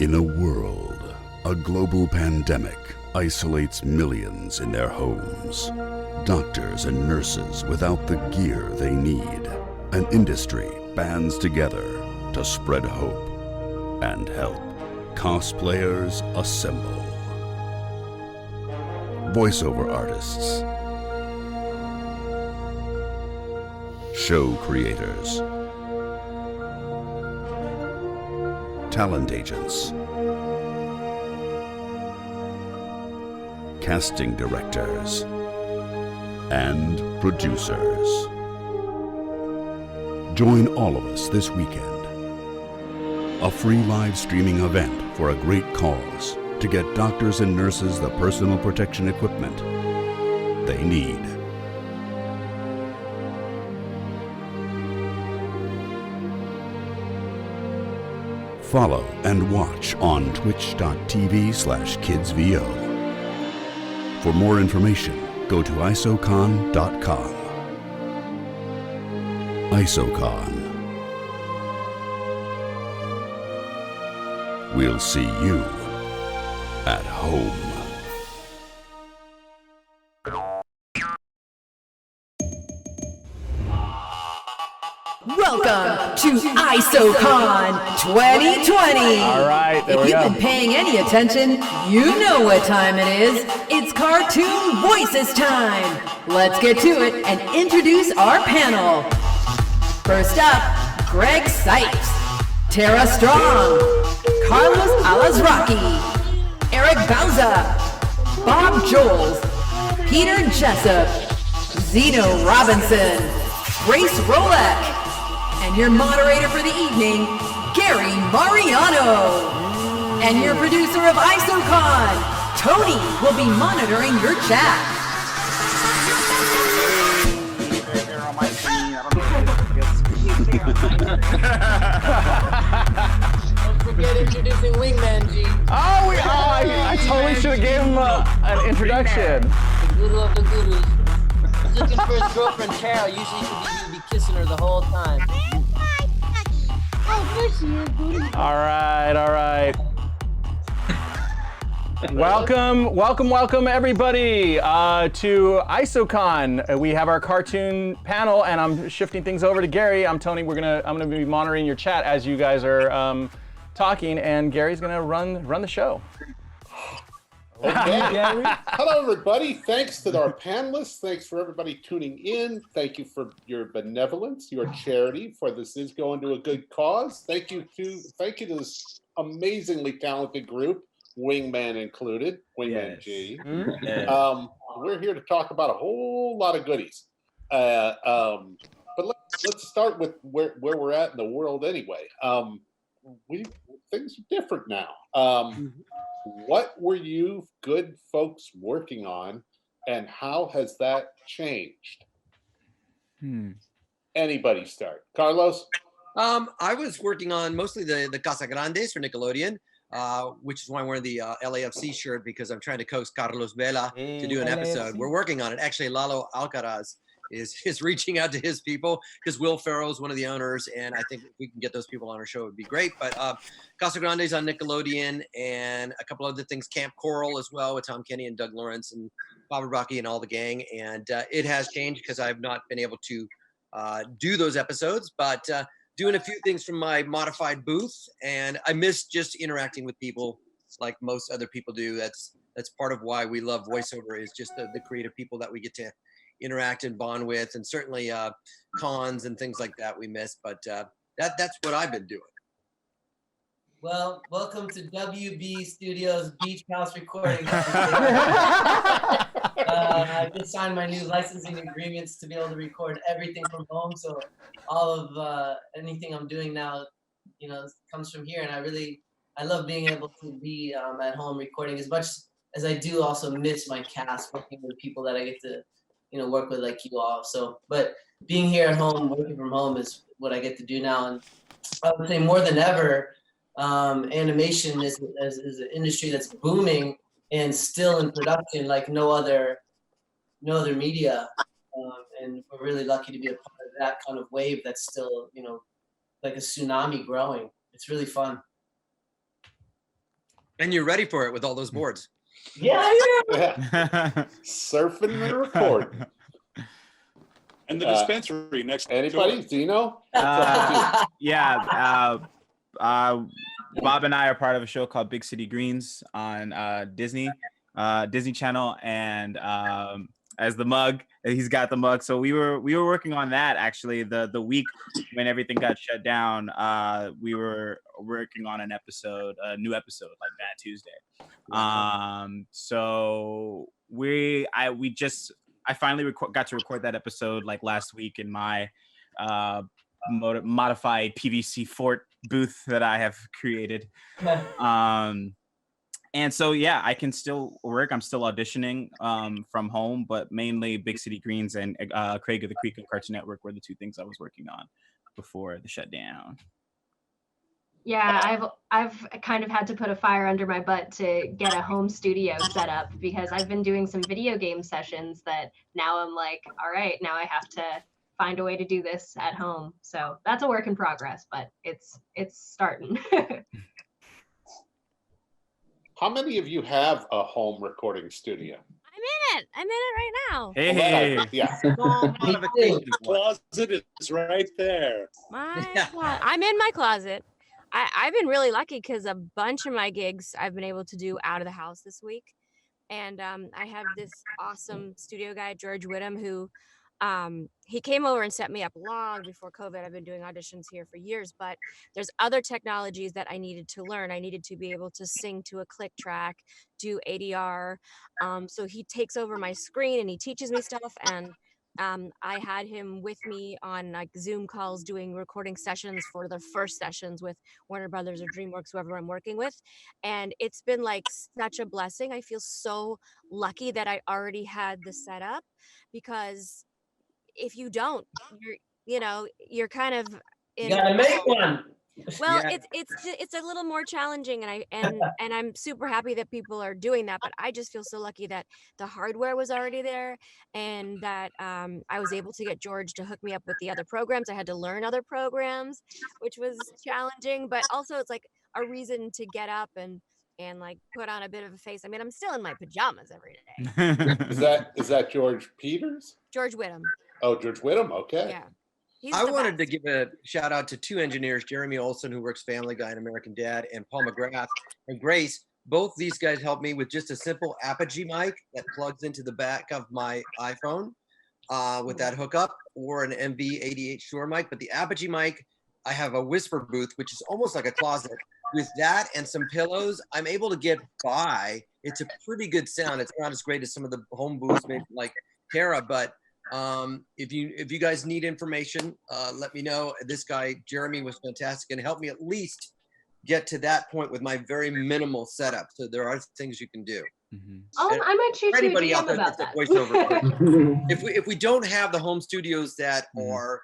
In a world, a global pandemic isolates millions in their homes. Doctors and nurses without the gear they need. An industry bands together to spread hope and help. Cosplayers assemble. Voiceover artists. Show creators. Talent agents. Casting directors. And producers. Join all of us this weekend. A free live streaming event for a great cause to get doctors and nurses the personal protection equipment they need. Follow and watch on twitch.tv/kidsvo. For more information, go to isocon.com. ISOCON. We'll see you at home. Welcome to ISOCON 2020. All right, there we go. If you've been paying any attention, you know what time it is. It's Cartoon Voices time. Let's get to it and introduce our panel. First up, Greg Cipes, Tara Strong, Carlos Alazraqui, Eric Bauza, Bob Joles, Peter Jessop, Zeno Robinson, Grace Rolek, and your moderator for the evening, Gary Mariano. And your producer of ISOCON, Tony, will be monitoring your chat. Don't forget introducing Wingman G. I totally should have gave him an introduction. The guru of the gurus. He's looking for his girlfriend Carol. Usually he'd be kissing her the whole time. All right. Welcome everybody to ISOCon. We have our cartoon panel, and I'm shifting things over to Gary. I'm Tony. I'm gonna be monitoring your chat as you guys are talking, and Gary's gonna run the show. Okay. Hello, everybody. Thanks to our panelists. Thanks for everybody tuning in. Thank you for your benevolence, your charity, for this is going to a good cause. Thank you to this amazingly talented group, Wingman included, Wingman G. We're here to talk about a whole lot of goodies. But let's start with where we're at in the world anyway. Things are different now. What were you good folks working on, and how has that changed? Anybody start? Carlos? I was working on mostly the Casagrandes for Nickelodeon, which is why I'm wearing the LAFC shirt, because I'm trying to coax Carlos Vela to do an episode. We're working on it. Actually, Lalo Alcaraz is reaching out to his people, because Will Ferrell is one of the owners, and I think if we can get those people on our show, it would be great. But Casagrandes on Nickelodeon, and a couple other things, Camp Coral as well, with Tom Kenny and Doug Lawrence and Bob Rocky and all the gang. And it has changed because I've not been able to do those episodes, but doing a few things from my modified booth, and I miss just interacting with people like most other people do. That's part of why we love voiceover, is just the creative people that we get to interact and bond with, and certainly cons and things like that we miss, but that's what I've been doing. Well, welcome to WB Studios Beach House Recording. I just signed my new licensing agreements to be able to record everything from home, so all of anything I'm doing now, comes from here, and I love being able to be at home recording, as much as I do also miss my cast, working with people that I get to work with, like you all. So, but being here at home, working from home, is what I get to do now. And I would say more than ever, animation is an industry that's booming and still in production like no other media. And we're really lucky to be a part of that kind of wave that's still, like a tsunami growing. It's really fun. And you're ready for it with all those boards. Yeah. Surfing and recording. And the dispensary next door. Anybody? Zeno? Yeah. Bob and I are part of a show called Big City Greens on Disney Channel, and as the mug, he's got the mug. So we were working on that actually the week when everything got shut down. We were working on a new episode like that Tuesday. So I finally got to record that episode like last week in my modified PVC fort booth that I have created. And so, yeah, I can still work. I'm still auditioning from home, but mainly Big City Greens and Craig of the Creek and Cartoon Network were the two things I was working on before the shutdown. Yeah, I've kind of had to put a fire under my butt to get a home studio set up because I've been doing some video game sessions that now I'm like, all right, now I have to find a way to do this at home. So that's a work in progress, but it's starting. How many of you have a home recording studio? I'm in it right now. Hey. Yeah. The closet is right there. I'm in my closet. I've been really lucky because a bunch of my gigs I've been able to do out of the house this week. And I have this awesome studio guy, George Whittam, who he came over and set me up long before COVID. I've been doing auditions here for years, but there's other technologies that I needed to learn. I needed to be able to sing to a click track, do ADR. So he takes over my screen and he teaches me stuff. And I had him with me on like Zoom calls doing recording sessions for the first sessions with Warner Brothers or DreamWorks, whoever I'm working with. And it's been like such a blessing. I feel so lucky that I already had the setup, because if you don't, you're kind of You gotta make one. Well, Yeah. it's a little more challenging, and I'm super happy that people are doing that. But I just feel so lucky that the hardware was already there, and that I was able to get George to hook me up with the other programs. I had to learn other programs, which was challenging, but also it's like a reason to get up and like put on a bit of a face. I mean, I'm still in my pajamas every day. Is that George Peters? George Whittam. Oh, George Whittam. Okay. Yeah. He's I the wanted to best. give a shout out to two engineers, Jeremy Olson, who works Family Guy and American Dad, and Paul McGrath and Grace. Both these guys helped me with just a simple Apogee mic that plugs into the back of my iPhone with that hookup, or an MV88 Shure mic. But the Apogee mic, I have a whisper booth, which is almost like a closet. With that and some pillows, I'm able to get by. It's a pretty good sound. It's not as great as some of the home booths, maybe like Terra, but if you guys need information, let me know. This guy Jeremy was fantastic and helped me at least get to that point with my very minimal setup. So there are things you can do. Mm-hmm. I might shoot For you a anybody out DM there about that's a that. voiceover, if we don't have the home studios that are,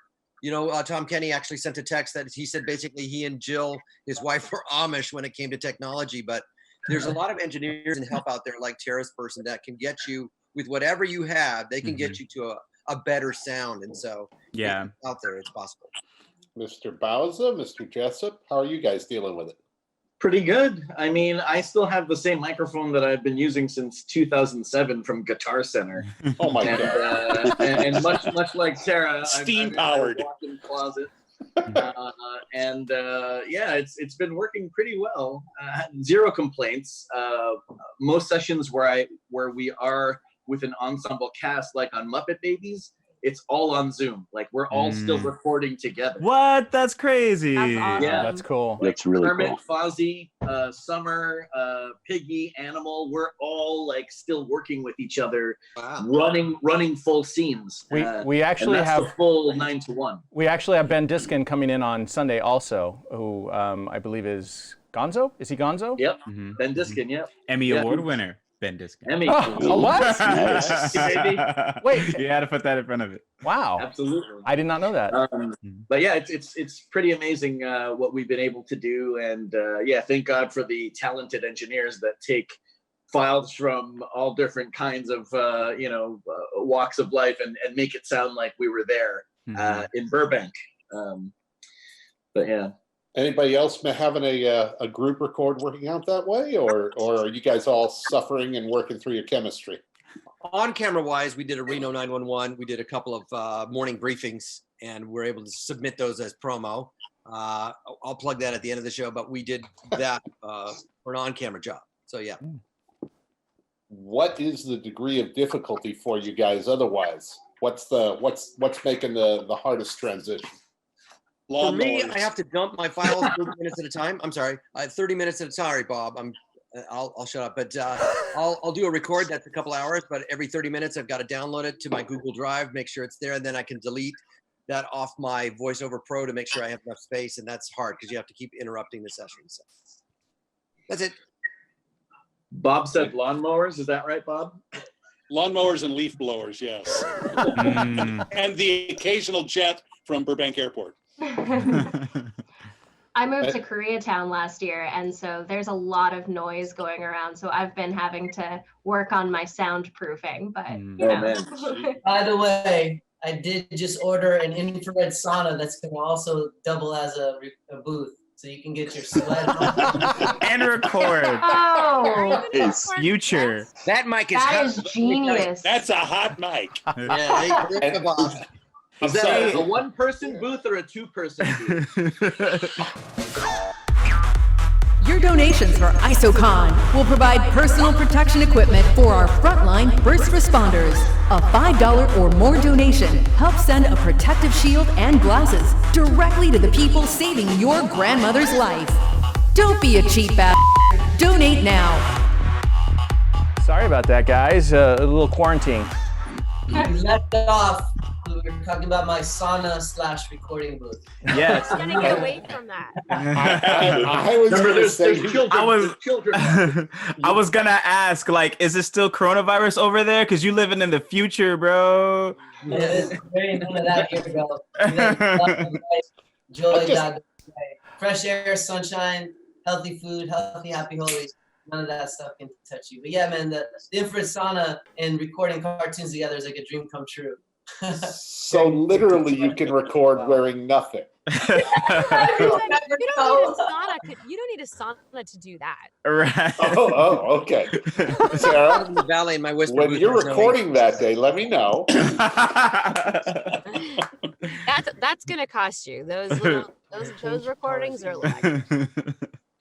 Tom Kenny actually sent a text that he said basically he and Jill, his wife, were Amish when it came to technology. But there's a lot of engineers and help out there like Tara's person that can get you with whatever you have. They can get you to a better sound. And so Yeah. out there, it's possible. Mr. Bauza, Mr. Jessop, how are you guys dealing with it? Pretty good. I mean, I still have the same microphone that I've been using since 2007 from Guitar Center. Oh my God. And much like Tara, Steam powered. walk-in closet. Yeah, it's been working pretty well. Zero complaints. Most sessions where we are with an ensemble cast, like on Muppet Babies, it's all on Zoom. Like we're all still recording together. What? That's crazy. That's awesome. Yeah. That's cool. Like That's really Kermit, cool. Fozzie, Summer, Piggy, Animal, we're all like still working with each other, Wow. running full scenes. We actually and that's have the full 9 to 1. we actually have Ben Diskin coming in on Sunday also, who I believe is Gonzo. Is he Gonzo? Yep. Mhm. Ben Diskin, yep. Emmy Yeah. Award winner, Ben Diskin. Emmy. Oh, what? Nice. Baby. Wait. You had to put that in front of it. Wow. Absolutely. I did not know that. But yeah, it's pretty amazing what we've been able to do, and yeah, thank God for the talented engineers that take files from all different kinds of walks of life and make it sound like we were there in Burbank. But yeah. Anybody else having a group record working out that way, or are you guys all suffering and working through your chemistry? On camera wise, we did a Reno 911. We did a couple of morning briefings, and we're able to submit those as promo. I'll plug that at the end of the show, but we did that for an on-camera job. So yeah. What is the degree of difficulty for you guys otherwise? What's making the hardest transition? For me, I have to dump my files 30 minutes at a time. I'm sorry, 30 minutes at a time. Sorry, Bob. I'll shut up. But I'll do a record. That's a couple hours. But every 30 minutes, I've got to download it to my Google Drive, make sure it's there, and then I can delete that off my VoiceOver Pro to make sure I have enough space. And that's hard because you have to keep interrupting the session. So that's it. Bob said lawnmowers. Is that right, Bob? Lawnmowers and leaf blowers, yes. And the occasional jet from Burbank Airport. I moved to Koreatown last year, and so there's a lot of noise going around. So I've been having to work on my soundproofing. But you know. By the way, I did just order an infrared sauna that's going to also double as a booth, so you can get your sweat on. And record. Oh, future. That mic is that is genius. That's a hot mic. Yeah, Is that a one-person booth or a two-person booth? Your donations for ISOCON will provide personal protection equipment for our frontline first responders. A $5 or more donation helps send a protective shield and glasses directly to the people saving your grandmother's life. Don't be a cheap ass. Donate now. Sorry about that, guys. A little quarantine. You left off. We were talking about my sauna/recording booth. Yes. I'm gonna get away from that. I was Remember, gonna there's say, children. There's children. I was gonna ask, like, is it still coronavirus over there? Because you living in the future, bro. Yeah, there's very none of that here, bro. Joy, fresh air, sunshine, healthy food, healthy, happy holidays. None of that stuff can touch you. But yeah, man, the infrared sauna and recording cartoons together is like a dream come true. so literally you can record wearing nothing. You don't need a sauna to do that. Right. Oh, okay. Sarah, in the valley in my whisper when booth, you're there's no recording that day, let me know. That's gonna cost you. Those recordings are like.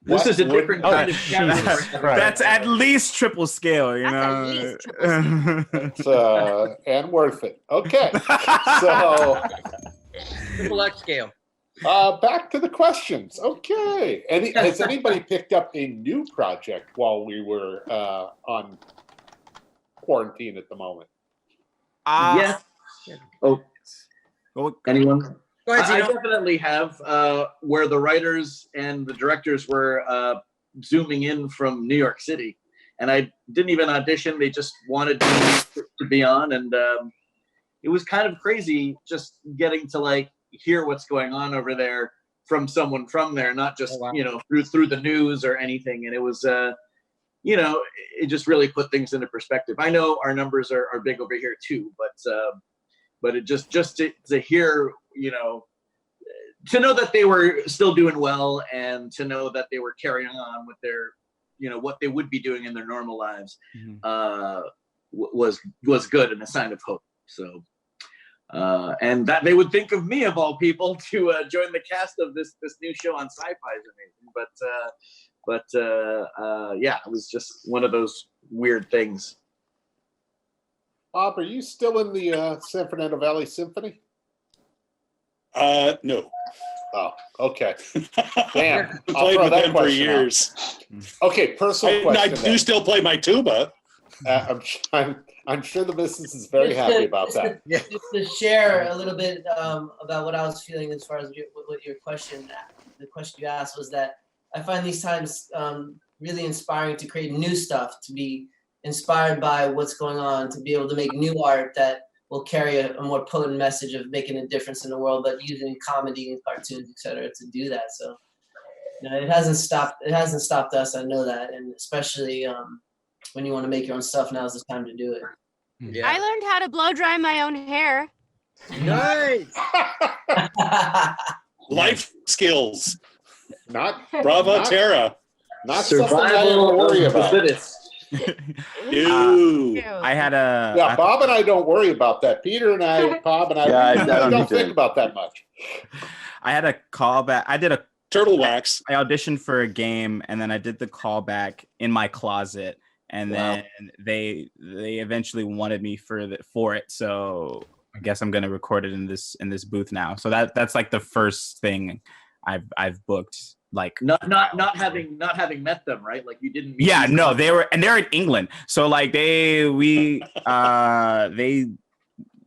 This is a different kind of camera. That's at least triple scale, you know. That's at least triple scale. It's, and worth it. Okay. So triple X scale. Back to the questions. Okay. Has anybody picked up a new project while we were on quarantine at the moment? Yes. Oh, anyone? Go ahead, I Zeno. definitely have, where the writers and the directors were zooming in from New York City. And I didn't even audition. They just wanted me to be on. And it was kind of crazy just getting to like hear what's going on over there from someone from there, not just, you know, through the news or anything. And it was, you know, it just really put things into perspective. I know our numbers are big over here too, but it just to hear, you know, to know that they were still doing well and to know that they were carrying on with their, you know, what they would be doing in their normal lives, was good and a sign of hope. So, and that they would think of me of all people to join the cast of this new show on Sci-Fi is amazing. But yeah, it was just one of those weird things. Bob, are you still in the San Fernando Valley Symphony? No. Oh, okay. Damn. I played with them for years. Okay, personal question. I do still play my tuba. I'm sure the business is very happy about that. Just to share a little bit about what I was feeling as far as what your question, the question you asked was that I find these times really inspiring to create new stuff, to be inspired by what's going on, to be able to make new art that will carry a more potent message of making a difference in the world, but using comedy and cartoons, etc., to do that. So, you know, it hasn't stopped us. I know that, and especially when you want to make your own stuff, now's the time to do it. Yeah. I learned how to blow dry my own hair. Nice. Life skills. Not Bravo, Tara. Not something I have to worry about. Ew. I had a Yeah, Bob and I don't worry about that. Peter and I, Bob and I, Yeah, we I really don't don't need to. think about that much. I had a callback. I did a Turtle wax. I auditioned for a game, and then I did the callback in my closet, and then they eventually wanted me for it. So I guess I'm gonna record it in this booth now. So that's like the first thing I've booked. Like not having met them, right? Like you didn't. Meet yeah, these no, people. they're in England. So like they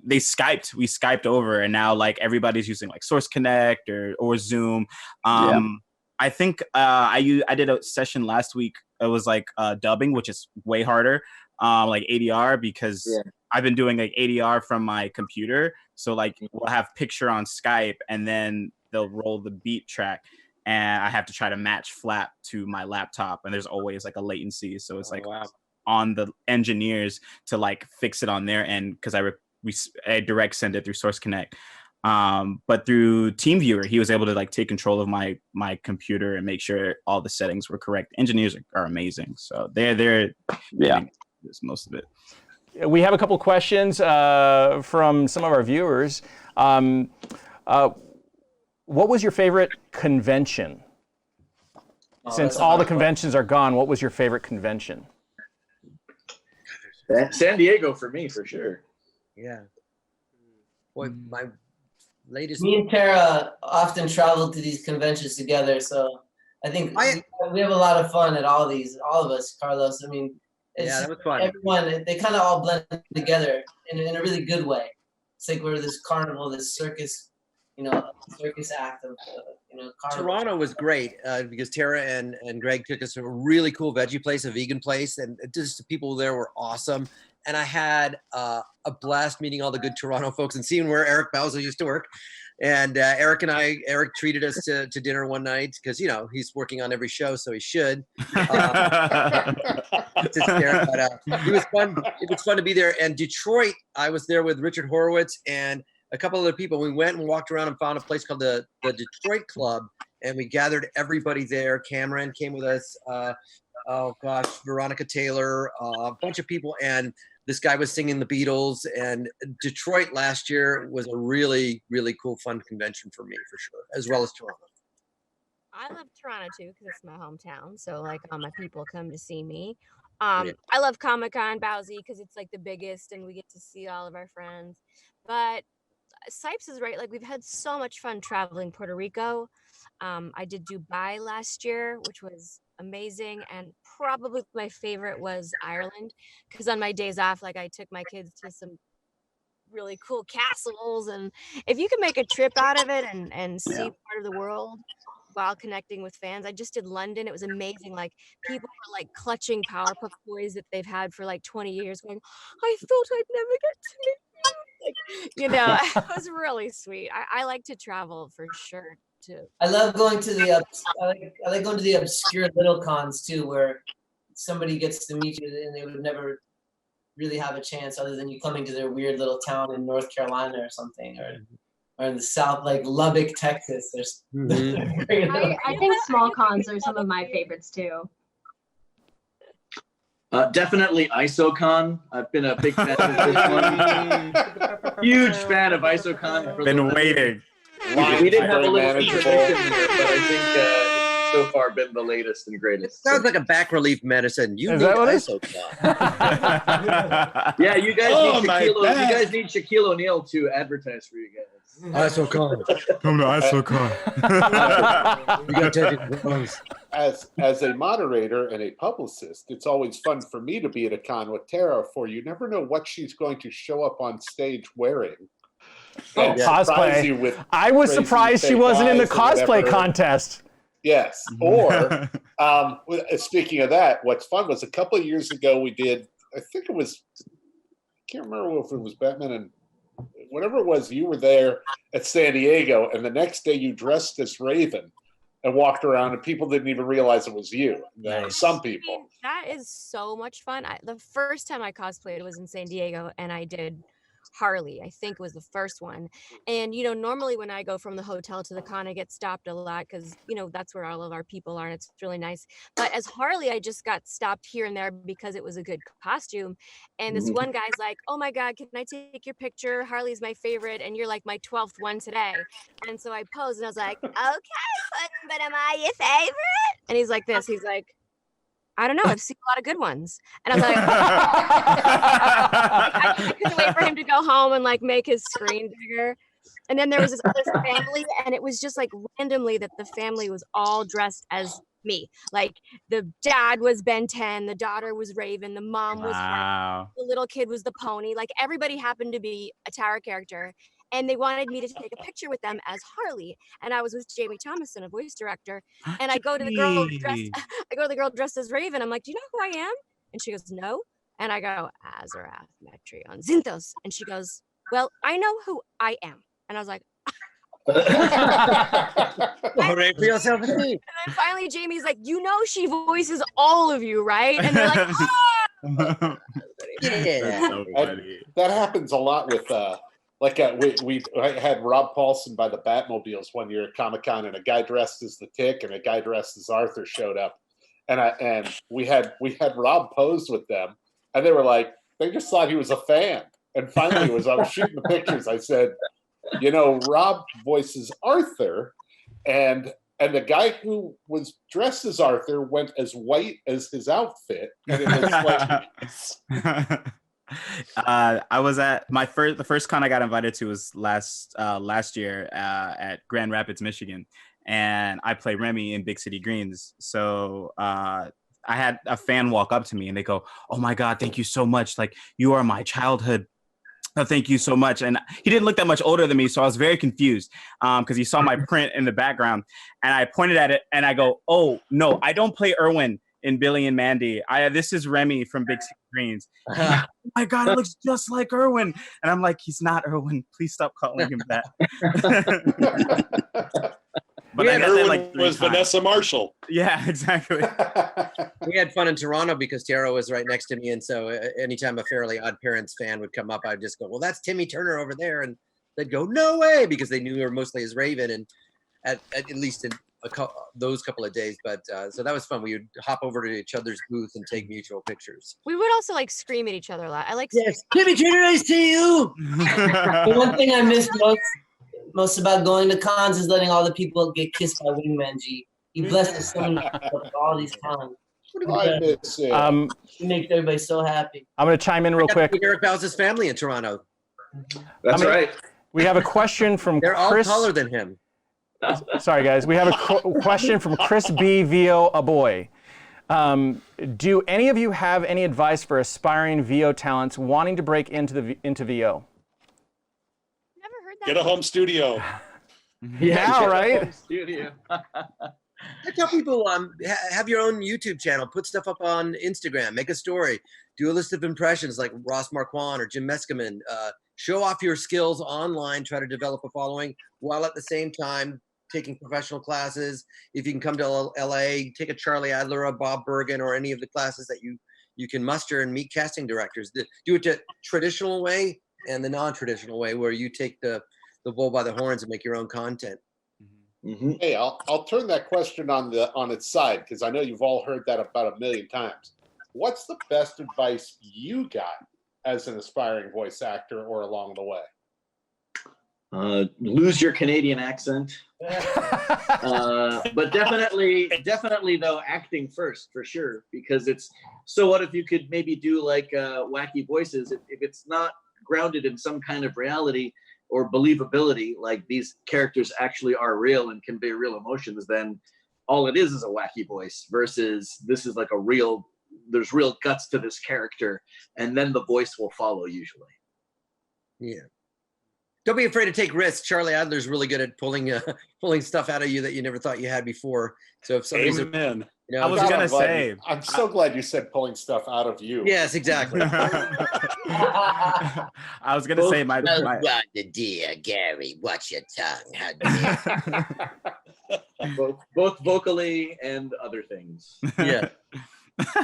Skyped over, and now like everybody's using like Source Connect or Zoom. I think I did a session last week. It was like dubbing, which is way harder, like ADR, because I've been doing like ADR from my computer. So like we'll have picture on Skype, and then they'll roll the beat track, and I have to try to match flap to my laptop, and there's always like a latency. So it's like on the engineers to like fix it on their end, because I direct send it through Source Connect. But through TeamViewer, he was able to like take control of my computer and make sure all the settings were correct. Engineers are amazing, so they're most of it. We have a couple questions from some of our viewers. What was your favorite convention? Since all the conventions are gone, what was your favorite convention? San Diego for me, for sure. Yeah. Boy, my latest. Me and Tara often travel to these conventions together, so I think we have a lot of fun at all these. All of us, Carlos. I mean, that was fun. Everyone, they kind of all blend together in a really good way. It's like we're this carnival, this circus, circus act of, carnival. Toronto was great because Tara and Greg took us to a really cool veggie place, a vegan place, and just the people there were awesome. And I had a blast meeting all the good Toronto folks and seeing where Eric Bauza used to work. And Eric treated us to dinner one night because, he's working on every show, so he should. It was fun. It was fun to be there. And Detroit, I was there with Richard Horowitz and a couple other people. We went and walked around and found a place called the Detroit Club, and we gathered everybody there. Cameron came with us. Veronica Taylor, a bunch of people, and this guy was singing the Beatles. And Detroit last year was a really, really cool, fun convention for me, for sure, as well as Toronto. I love Toronto too because it's my hometown. So like all my people come to see me. I love Comic-Con Bauza because it's like the biggest and we get to see all of our friends. But Cipes is right. Like we've had so much fun traveling Puerto Rico. I did Dubai last year, which was amazing, and probably my favorite was Ireland because on my days off, like I took my kids to some really cool castles, and if you can make a trip out of it and see part of the world while connecting with fans. I just did London. It was amazing. Like people were like clutching PowerPuff toys that they've had for like 20 years going, I thought I'd never get to meet you. Like, it was really sweet. I like to travel for sure too. I love going to the I like going to the obscure little cons too, where somebody gets to meet you and they would never really have a chance other than you coming to their weird little town in North Carolina or something, or in the South, like Lubbock, Texas. There's I think small cons are some of my favorites too. Definitely ISOCon. I've been a big fan of this one. Huge fan of ISOCon. Been waiting. We didn't have a little feature here, but I think it's so far been the latest and greatest. Sounds like a back relief medicine. You Is need that what it is? ISOCon. Yeah, you guys need Shaquille O'Neal to advertise for you guys. ISOCon. Come to ISOCon. You got to As a moderator and a publicist, it's always fun for me to be at a con with Tara, for you never know what she's going to show up on stage wearing. Oh, cosplay. I was surprised she wasn't in the cosplay contest. Yes. Or speaking of that, what's fun was a couple of years ago we did, I think it was, I can't remember if it was Batman and whatever it was, you were there at San Diego, and the next day you dressed as Raven and walked around, and people didn't even realize it was you. Nice. Some people. I mean, that is so much fun. The first time I cosplayed was in San Diego, and I did Harley, I think was the first one. And, you know, normally when I go from the hotel to the con, I get stopped a lot because, you know, that's where all of our people are and it's really nice. But as Harley, I just got stopped here and there because it was a good costume. And this one guy's like, oh my God, can I take your picture? Harley's my favorite. And you're like my 12th one today. And so I posed and I was like, okay, but am I your favorite? And he's like this, he's like, I don't know. I've seen a lot of good ones. And I was like, I couldn't wait for him to go home and like make his screen bigger. And then there was this other family, and it was just like randomly that the family was all dressed as me. Like the dad was Ben 10, the daughter was Raven, the mom was Harley, the little kid was the pony. Like everybody happened to be a Tower character. And they wanted me to take a picture with them as Harley. And I was with Jamie Thomason, a voice director. And I go to the girl dressed as Raven. I'm like, do you know who I am? And she goes, no. And I go, Azeroth, Metreon, Zinthos. And she goes, well, I know who I am. And I was like, Hooray for yourself. and then finally Jamie's like, you know, she voices all of you, right? And they're like, ah! Yeah. So funny. That happens a lot with we had Rob Paulson by the Batmobiles one year at Comic-Con, and a guy dressed as the Tick and a guy dressed as Arthur showed up, and we had Rob pose with them, and they were like, they just thought he was a fan. And finally, I was shooting the pictures, I said, you know, Rob voices Arthur, and the guy who was dressed as Arthur went as white as his outfit, and it was like. I was at the first con I got invited to was last year at Grand Rapids, Michigan, and I play Remy in Big City Greens. So I had a fan walk up to me and they go, "Oh my God, thank you so much! Like you are my childhood. Thank you so much." And he didn't look that much older than me, so I was very confused because he saw my print in the background, and I pointed at it and I go, "Oh no, I don't play Erwin in Billy and Mandy. This is Remy from Big City Greens." Like, oh my God, it looks just like Erwin. And I'm like, he's not Erwin. Please stop calling him that. But Yeah, I got Erwin that like 3 was times. Vanessa Marshall. Yeah, exactly. We had fun in Toronto because Tara was right next to me. And so anytime a Fairly Odd Parents fan would come up, I'd just go, well, that's Timmy Turner over there. And they'd go, no way, because they knew her mostly as Raven, and at least in those couple of days. But so that was fun. We would hop over to each other's booth and take mutual pictures. We would also like scream at each other a lot. I like Yes, Timmy Turner, I see you. The one thing I miss most about going to cons is letting all the people get kissed by Wingman G. He blessed us so many with all these cons. I miss it. He makes everybody so happy. I'm going to chime in real quick. Eric Bauza's family in Toronto. That's right. We have a question from They're all Chris. taller than him. Sorry, guys. We have a question from Chris B. VO Aboy. Do any of you have any advice for aspiring VO talents wanting to break into VO? Never heard that. Get a home studio. Yeah, right? Studio. I tell people, have your own YouTube channel, put stuff up on Instagram, make a story, do a list of impressions like Ross Marquand or Jim Meskimen, show off your skills online, try to develop a following while at the same time taking professional classes. If you can come to LA, take a Charlie Adler, a Bob Bergen, or any of the classes that you can muster and meet casting directors. Do it the traditional way and the non-traditional way, where you take the bull by the horns and make your own content. Mm-hmm. Hey, I'll turn that question on its side, because I know you've all heard that about 1,000,000 times. What's the best advice you got as an aspiring voice actor or along the way? Lose your Canadian accent. But definitely though, acting first for sure, because it's so what if you could maybe do like wacky voices if it's not grounded in some kind of reality or believability, like these characters actually are real and convey real emotions, then all it is a wacky voice, versus this is like there's real guts to this character, and then the voice will follow usually. Yeah. Don't be afraid to take risks. Charlie Adler's really good at pulling stuff out of you that you never thought you had before. So if somebody's Amen. I was gonna say, I'm so glad you said pulling stuff out of you. Yes, exactly. I was gonna say my the dear Gary, watch your tongue. How dare both vocally and other things. Yeah.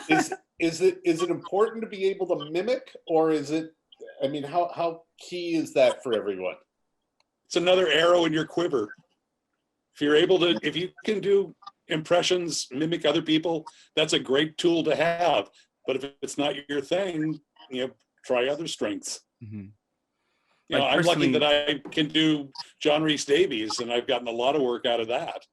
Is it important to be able to mimic, or is it I mean, how key is that for everyone? It's another arrow in your quiver. If you can do impressions, mimic other people, that's a great tool to have. But if it's not your thing, try other strengths. Mm-hmm. I'm lucky that I can do John Rhys Davies, and I've gotten a lot of work out of that.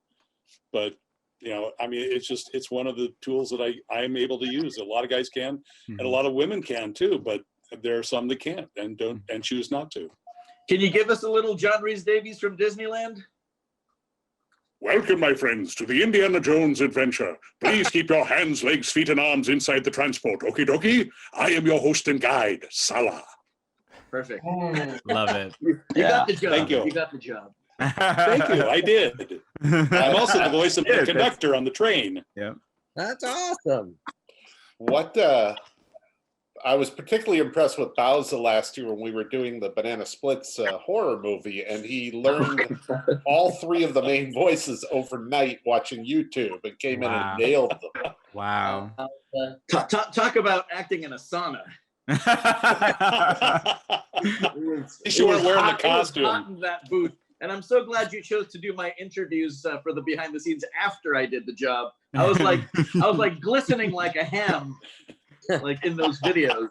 But it's one of the tools that I'm able to use. A lot of guys can, and a lot of women can too. But there are some that can't and don't and choose not to. Can you give us a little John Rhys Davies from Disneyland? Welcome, my friends, to the Indiana Jones adventure. Please keep your hands, legs, feet, and arms inside the transport. Okie dokie. I am your host and guide, Salah. Perfect. Love it. You got the job. Thank you. You got the job. Thank you. I did. I'm also the voice of the conductor on the train. Yeah. That's awesome. I was particularly impressed with Bauza last year when we were doing the Banana Splits horror movie, and he learned all 3 of the main voices overnight watching YouTube and came in and nailed them. Wow. Talk about acting in a sauna. You weren't wearing the costume. It was hot in that booth. And I'm so glad you chose to do my interviews for the behind the scenes after I did the job. I was like glistening like a ham, like in those videos.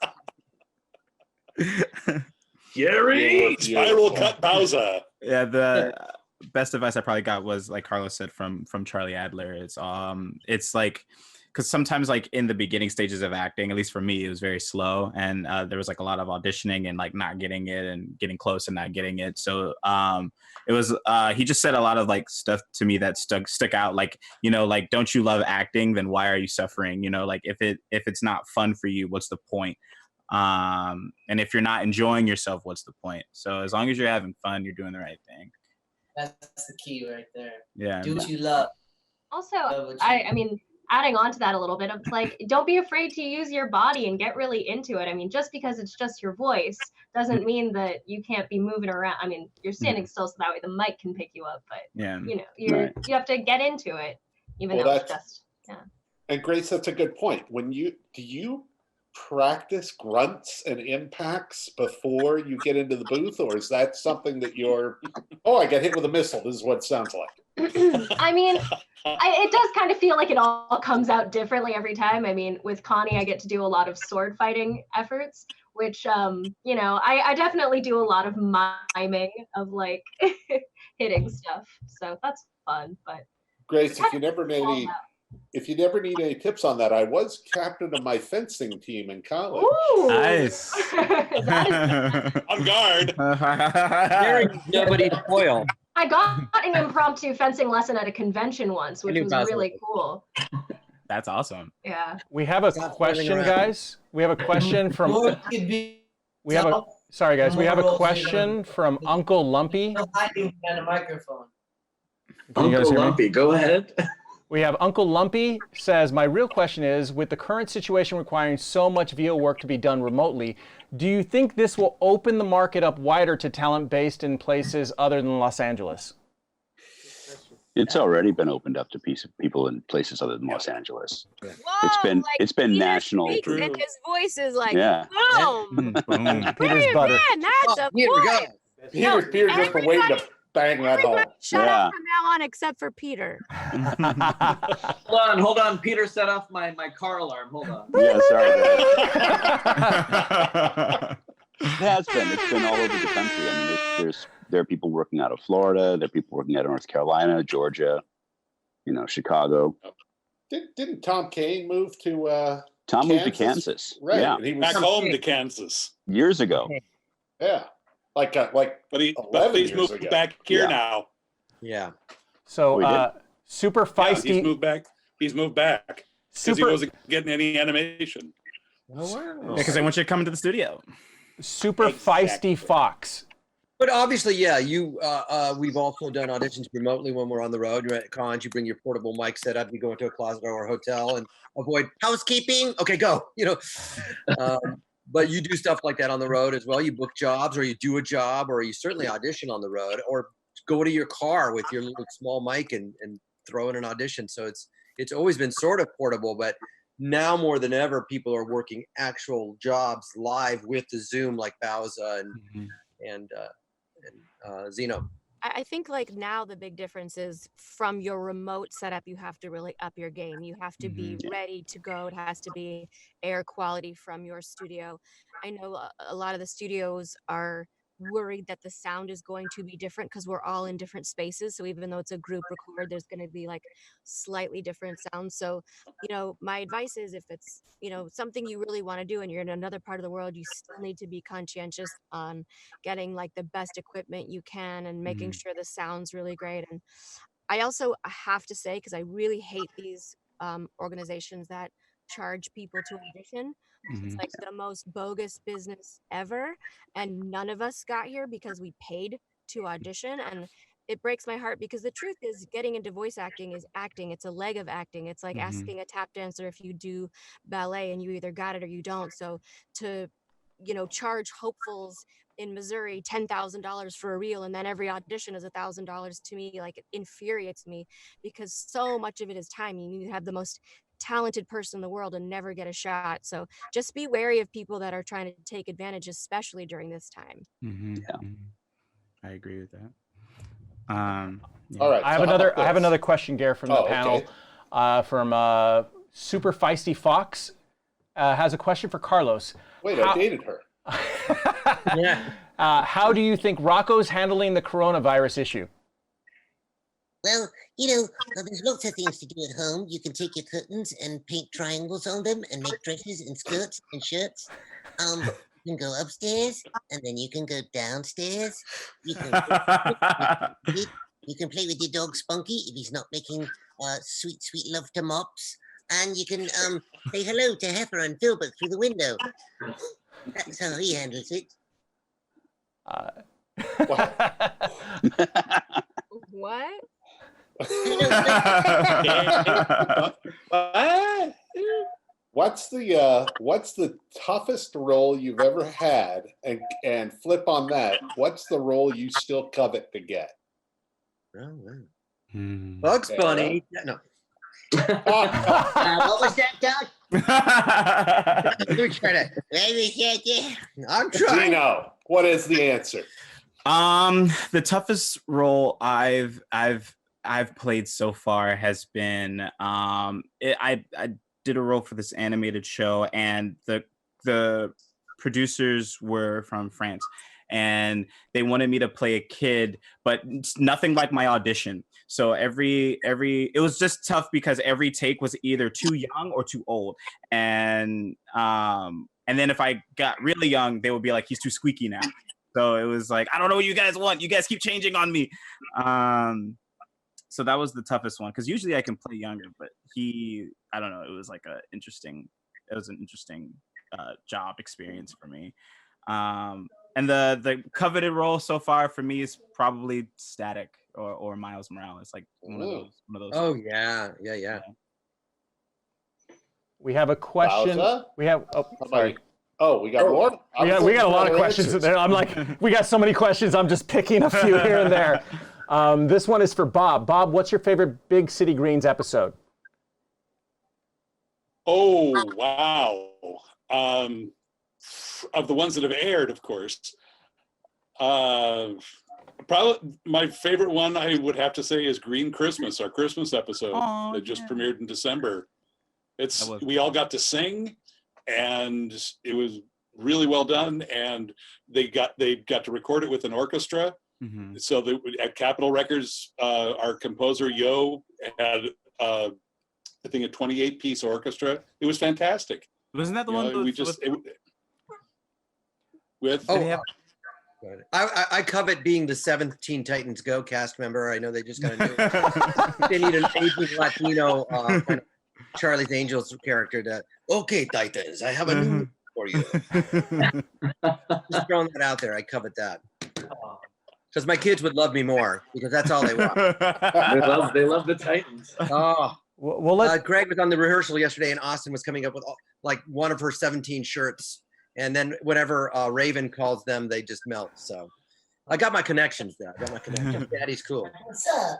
Gary, spiral cut Bauza. Yeah, the best advice I probably got was, like Carlos said, from Charlie Adler. It's like, because sometimes, like, in the beginning stages of acting, at least for me, it was very slow, and there was like a lot of auditioning and like not getting it and getting close and not getting it. So it was he just said a lot of like stuff to me that stuck out, like, like, don't you love acting? Then why are you suffering? Like, if it's not fun for you, what's the point? And if you're not enjoying yourself, what's the point? So as long as you're having fun, you're doing the right thing. That's the key right there. Yeah. Do what you love. Also, I mean, adding on to that a little bit, of like, don't be afraid to use your body and get really into it. I mean, just because it's just your voice doesn't mean that you can't be moving around. I mean, you're standing still, so that way the mic can pick you up, but you have to get into it, even though it's just And Grace, that's a good point. Do you practice grunts and impacts before you get into the booth, or is that something that I got hit with a missile, this is what it sounds like? I mean, it does kind of feel like it all comes out differently every time. I mean, with Connie, I get to do a lot of sword fighting efforts, which, I definitely do a lot of miming of like hitting stuff. So that's fun. But Grace, if you never need any tips on that, I was captain of my fencing team in college. Ooh. Nice. On guard. Nobody to foil. I got an impromptu fencing lesson at a convention once, which was really cool. That's awesome. Yeah. We have a question, guys. We have a question from. We have a question from Uncle Lumpy. Hiding behind a microphone. Can you guys hear me? Lumpy, go ahead. We have Uncle Lumpy says, my real question is, with the current situation requiring so much VO work to be done remotely, do you think this will open the market up wider to talent based in places other than Los Angeles? It's already been opened up to people in places other than Los Angeles. Whoa, it's been Peter national. speaks and his voice is like, Yeah. boom. Boom. Peter's Hey, butter. man, that's a Here we go. point. Peter's just been waiting to bang that home. Shut up from now on, except for Peter. Hold on. Peter set off my car alarm. Hold on. Yeah, sorry. It's been all over the country. I mean, there are people working out of Florida. There are people working out of North Carolina, Georgia, Chicago. Didn't Tom Kane move to Tom moved to Kansas. Right. Yeah. And he was Back home to Kansas. Years ago. Yeah. But he's moved back here now. Yeah. So super feisty. Yeah, he's moved back. Because he wasn't getting any animation. Oh, wow. Yeah, because they want you to come into the studio. Super feisty fox. But obviously, yeah, we've also done auditions remotely when we're on the road. You're at cons, you bring your portable mic set up, you go into a closet or a hotel and avoid housekeeping. Okay, go. But you do stuff like that on the road as well. You book jobs, or you do a job, or you certainly audition on the road, or go to your car with your little small mic and throw in an audition. So it's always been sort of portable, but now more than ever, people are working actual jobs live with the Zoom, like Bauza and Zeno. I think like now the big difference is from your remote setup, you have to really up your game. You have to be ready to go. It has to be air quality from your studio. I know a lot of the studios are worried that the sound is going to be different because we're all in different spaces. So even though it's a group record, there's going to be like slightly different sounds. So, my advice is if it's, something you really want to do and you're in another part of the world, you still need to be conscientious on getting like the best equipment you can and making sure the sound's really great. And I also have to say, because I really hate these organizations that charge people to audition. It's like the most bogus business ever. And none of us got here because we paid to audition. And it breaks my heart because the truth is getting into voice acting is acting. It's a leg of acting. It's like asking a tap dancer if you do ballet and you either got it or you don't. So to, charge hopefuls in Missouri $10,000 for a reel and then every audition is $1,000 to me, like it infuriates me because so much of it is time. You need to have the most talented person in the world and never get a shot. So just be wary of people that are trying to take advantage, especially during this time. I agree with that. All right. I have another question, Gare, from the panel. Okay. From Super Feisty Fox has a question for Carlos. Wait, I dated her. How do you think Rocco's handling the coronavirus issue? Well, there's lots of things to do at home. You can take your curtains and paint triangles on them and make dresses and skirts and shirts. You can go upstairs and then you can go downstairs. You can play with your dog Spunky if he's not making sweet, sweet love to Mops. And you can say hello to Heifer and Filbert through the window. That's how he handles it. What? What's the toughest role you've ever had? And flip on that. What's the role you still covet to get? Bugs Bunny. No. What was that, Doug? I'm trying. Zeno, what is the answer? The toughest role I've played so far has been I did a role for this animated show, and the producers were from France, and they wanted me to play a kid, but it's nothing like my audition. So it was just tough because every take was either too young or too old, and then if I got really young, they would be like, he's too squeaky now. So it was like, I don't know what you guys want. You guys keep changing on me. So that was the toughest one because usually I can play younger, but I don't know. It was like an interesting job experience for me. And the coveted role so far for me is probably Static or Miles Morales, like one of those. Oh yeah. We have a question. Bauza? We have. Oh, sorry. Oh, we got more? We got a lot of questions there. I'm like, we got so many questions. I'm just picking a few here and there. This one is for Bob. Bob, what's your favorite Big City Greens episode? Oh, wow. Of the ones that have aired, of course. Probably my favorite one I would have to say is Green Christmas, our Christmas episode that just premiered in December. We all got to sing, and it was really well done, and they got to record it with an orchestra. Mm-hmm. So at Capitol Records, our composer Yo had I think a 28-piece orchestra. It was fantastic. Wasn't that the one with? I covet being the 7th Teen Titans Go cast member. I know they just got a new. They need an Asian Latino kind of Charlie's Angels character. Okay, Titans, I have a new for you. Just throwing that out there. I covet that. Because my kids would love me more because that's all they want. They love the Titans. Oh, well, Greg was on the rehearsal yesterday, and Austin was coming up with like one of her 17 shirts, and then whenever Raven calls them, they just melt. So I got my connections there. Daddy's cool. What's up?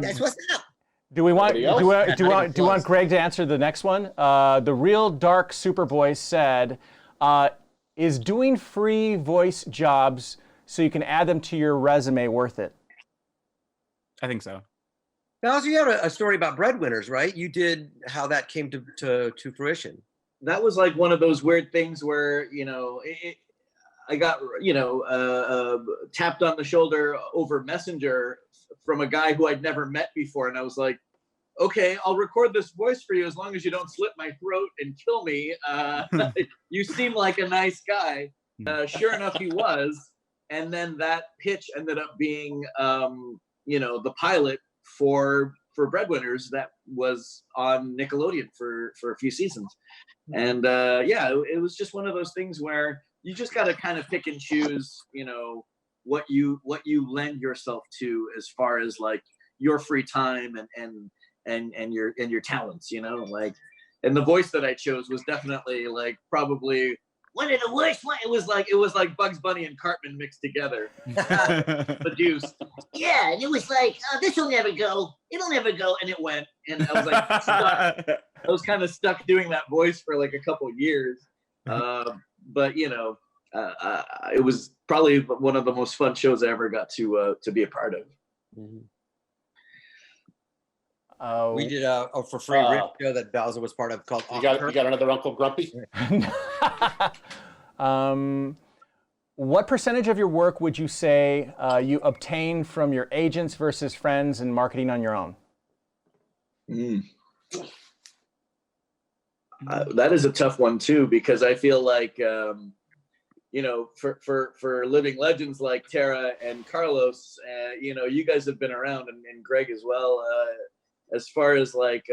That's what's up. Do we want Nobody else? do you want Greg to answer the next one? The real dark Superboy said, "Is doing free voice jobs so you can add them to your resume worth it?" I think so. Now, also, you have a story about breadwinners, right? You did how that came to fruition. That was like one of those weird things where, I got, tapped on the shoulder over Messenger from a guy who I'd never met before. And I was like, okay, I'll record this voice for you as long as you don't slit my throat and kill me. You seem like a nice guy. Sure enough, he was. And then that pitch ended up being, the pilot for Breadwinners that was on Nickelodeon for a few seasons. And it was just one of those things where you just got to kind of pick and choose, what you lend yourself to as far as like your free time and your talents, and the voice that I chose was definitely like probably one of the worst one. It was like Bugs Bunny and Cartman mixed together, produced. Yeah, and it was like, oh, this will never go. It'll never go, And it went, and I was like stuck. I was kind of stuck doing that voice for like a couple of years, but it was probably one of the most fun shows I ever got to be a part of. We did a for free rip show that Bauza was part of called. You got another Uncle Grumpy? What percentage of your work would you say you obtain from your agents versus friends and marketing on your own? That is a tough one too, because I feel like for living legends like Tara and Carlos, you guys have been around, and Greg as well. As far as like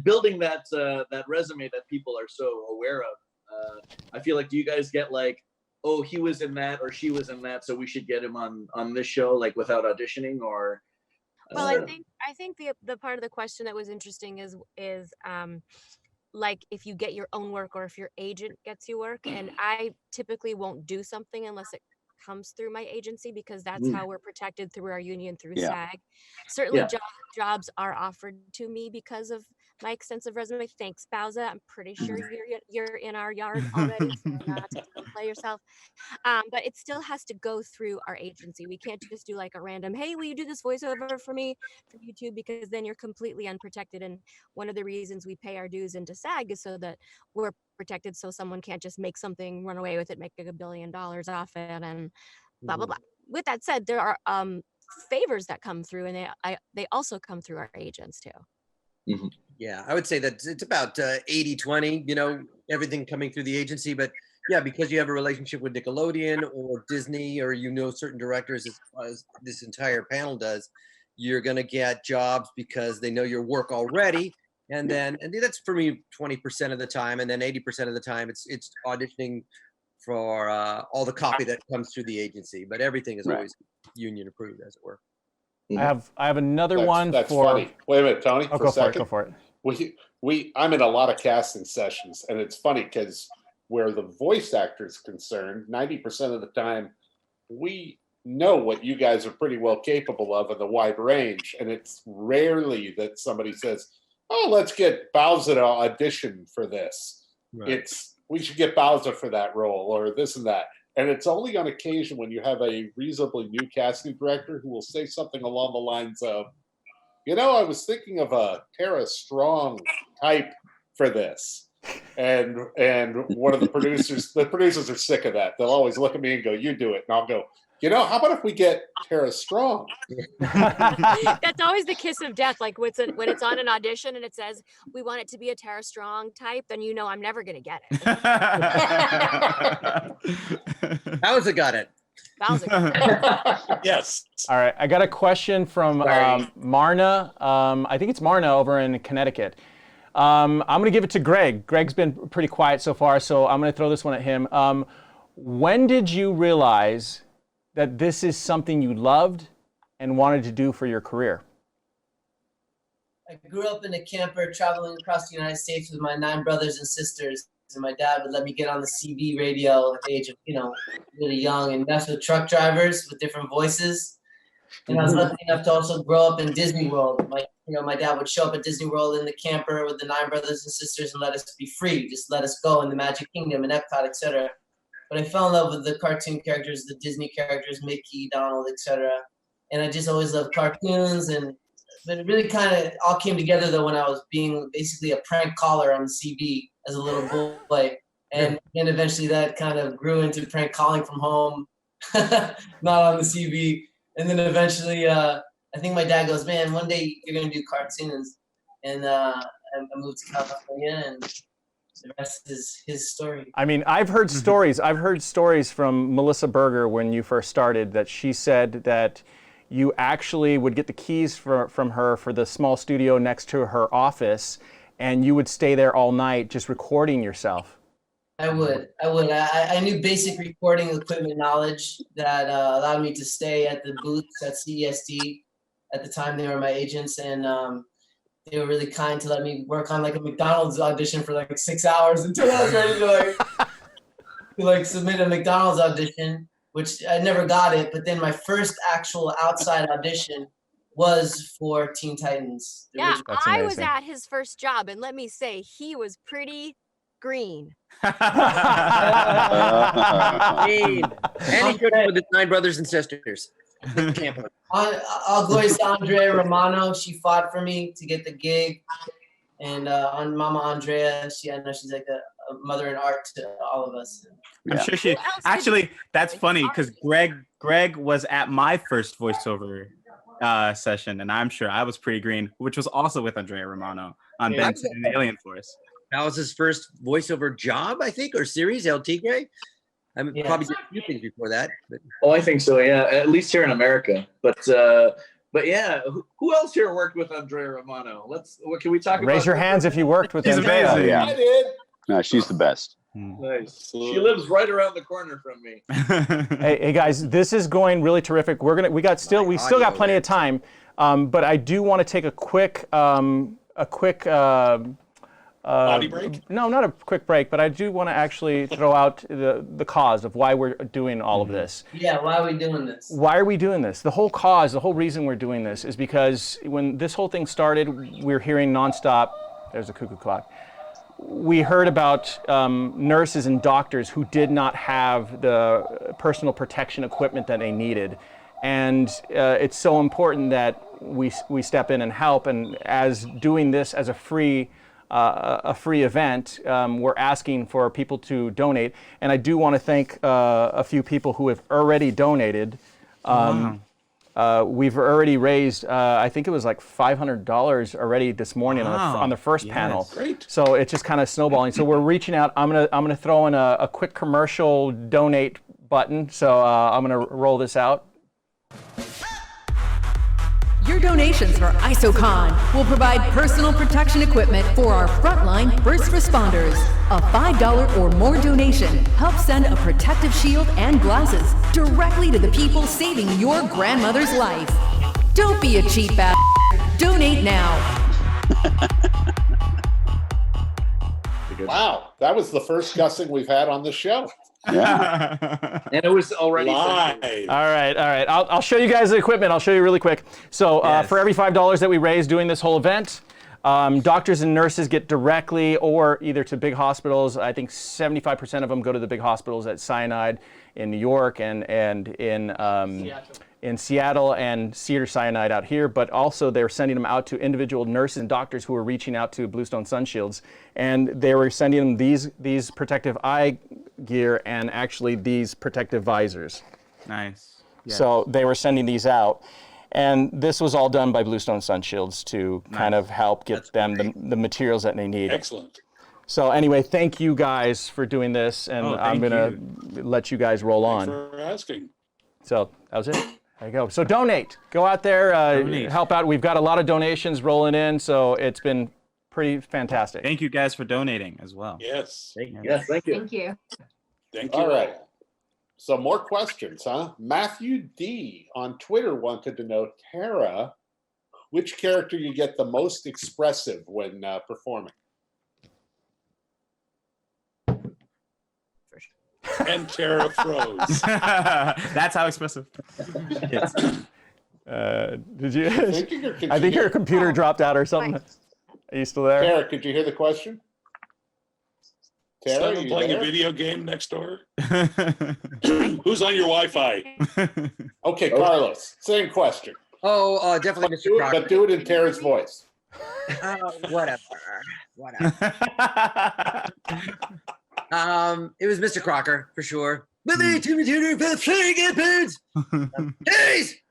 building that resume that people are so aware of, I feel like, do you guys get like, oh, he was in that or she was in that, so we should get him on this show, like without auditioning? Or well, I think the part of the question that was interesting is like if you get your own work or if your agent gets you work. And I typically won't do something unless it comes through my agency, because that's how we're protected through our union, through SAG. Certainly jobs are offered to me because of my extensive resume. Thanks, Bauza. I'm pretty sure you're in our yard already, so not to play yourself. But it still has to go through our agency. We can't just do like a random, hey, will you do this voiceover for me for YouTube? Because then you're completely unprotected. And one of the reasons we pay our dues into SAG is so that we're protected, so someone can't just make something, run away with it, make $1 billion off it, and blah blah blah. With that said, there are favors that come through, and they also come through our agents too. Yeah, I would say that it's about 80-20, everything coming through the agency. But yeah, because you have a relationship with Nickelodeon or Disney, or certain directors, as this entire panel does, you're going to get jobs because they know your work already. And that's for me 20% of the time, and then 80% of the time it's auditioning for all the copy that comes through the agency. But everything is always union approved, as it were. I have another one. That's funny. Wait a minute, Tony. Oh, go for it. I'm in a lot of casting sessions, and it's funny because where the voice actor is concerned, 90% of the time, we know what you guys are pretty well capable of in the wide range, and it's rarely that somebody says, oh, let's get Bauza to audition for this. Right. We should get Bauza for that role, or this and that. And it's only on occasion when you have a reasonably new casting director who will say something along the lines of, I was thinking of a Tara Strong type for this. And one of the producers are sick of that. They'll always look at me and go, you do it. And I'll go, how about if we get Tara Strong? That's always the kiss of death. Like when it's on an audition and it says, we want it to be a Tara Strong type, then I'm never going to get it. Bauza got it. Yes. All right. I got a question from Marna. I think it's Marna over in Connecticut. I'm going to give it to Greg. Greg's been pretty quiet so far, so I'm going to throw this one at him. When did you realize that this is something you loved and wanted to do for your career? I grew up in a camper traveling across the United States with my 9 brothers and sisters. And my dad would let me get on the CB radio at the age of, really young, and mess with truck drivers with different voices. And I was lucky enough to also grow up in Disney World. My dad would show up at Disney World in the camper with the 9 brothers and sisters and let us be free, just let us go in the Magic Kingdom and Epcot, etc. But I fell in love with the cartoon characters, the Disney characters, Mickey, Donald, etc. And I just always loved cartoons. But it really kind of all came together though when I was being basically a prank caller on the CB as a little boy. And eventually that kind of grew into prank calling from home, not on the CB. And then eventually, I think my dad goes, man, one day you're going to do cartoons. And I moved to California, and the rest is his story. I mean, I've heard stories. I've heard stories from Melissa Berger when you first started that she said that you actually would get the keys from her for the small studio next to her office, and you would stay there all night just recording yourself. I would. I knew basic recording equipment knowledge that allowed me to stay at the booths at CESD. At the time, they were my agents, and they were really kind to let me work on like a McDonald's audition for like 6 hours until I was ready to submit a McDonald's audition, which I never got it. But then my first actual outside audition was for Teen Titans. Yeah, I was at his first job, and let me say, he was pretty green. And he showed up with his 9 brothers and sisters. I'll voice Andrea Romano. She fought for me to get the gig. And on Mama Andrea, I know she's like a mother in art to all of us. I'm sure she actually, that's funny because Greg was at my first voiceover session, and I'm sure I was pretty green, which was also with Andrea Romano on Benson and Alien Force. That was his first voiceover job, I think, or series, El Tigre. I mean, probably did a few things before that. But. Oh, I think so, yeah. At least here in America. But yeah, who else here worked with Andrea Romano? What can we talk about? Raise your hands if you worked with Andrea. Amazing. Yeah. I did. No, she's the best. Nice. She lives right around the corner from me. Hey guys, this is going really terrific. We still got plenty of time, but I do want to take a quick body break? No, not a quick break, but I do want to actually throw out the cause of why we're doing all of this. Yeah, why are we doing this? Why are we doing this? The whole reason we're doing this is because when this whole thing started, we were hearing nonstop, there's a cuckoo clock, we heard about nurses and doctors who did not have the personal protection equipment that they needed. And it's so important that we step in and help. And as doing this as a free event, we're asking for people to donate. And I do want to thank a few people who have already donated. We've already raised, I think it was like $500 already this morning on the first panel. Great. So it's just kind of snowballing. So we're reaching out. I'm gonna throw in a quick commercial donate button. So I'm gonna roll this out. Your donations for ISOCON will provide personal protection equipment for our frontline first responders. A $5 or more donation helps send a protective shield and glasses directly to the people saving your grandmother's life. Don't be a cheap ass. Donate now. Wow, that was the first cussing we've had on the show. Yeah. And it was already Live. All right. I'll show you guys the equipment. I'll show you really quick. So for every $5 that we raise doing this whole event, doctors and nurses get directly or either to big hospitals. I think 75% of them go to the big hospitals at Cyanide in New York and in Seattle and Cedars-Sinai out here, but also they're sending them out to individual nurses and doctors who are reaching out to Bluestone Sun Shields, and they were sending them these protective eye gear and actually these protective visors. Nice. Yes. So they were sending these out, and this was all done by Bluestone Sun Shields to kind of help get them the materials that they need. Excellent. So anyway, thank you guys for doing this, and I'm gonna let you guys roll on. Thanks for asking. So that was it. There you go. So donate. Go out there, help out. We've got a lot of donations rolling in, so it's been pretty fantastic. Thank you guys for donating as well. Yes. Yes, thank you. Thank you. Thank you. All right. So more questions, huh? Matthew D on Twitter wanted to know, Tara, which character you get the most expressive when performing? And Tara froze. That's how expressive. Yes. Did you? Could I you think hear- your computer dropped out or something. Are you still there? Tara, could you hear the question? Tara, Someone you playing a there? video game next door? Who's on your Wi-Fi? Okay, Carlos, same question. Oh, definitely Mr. Crocker. But do it in Tara's voice. Whatever. It was Mr. Crocker for sure.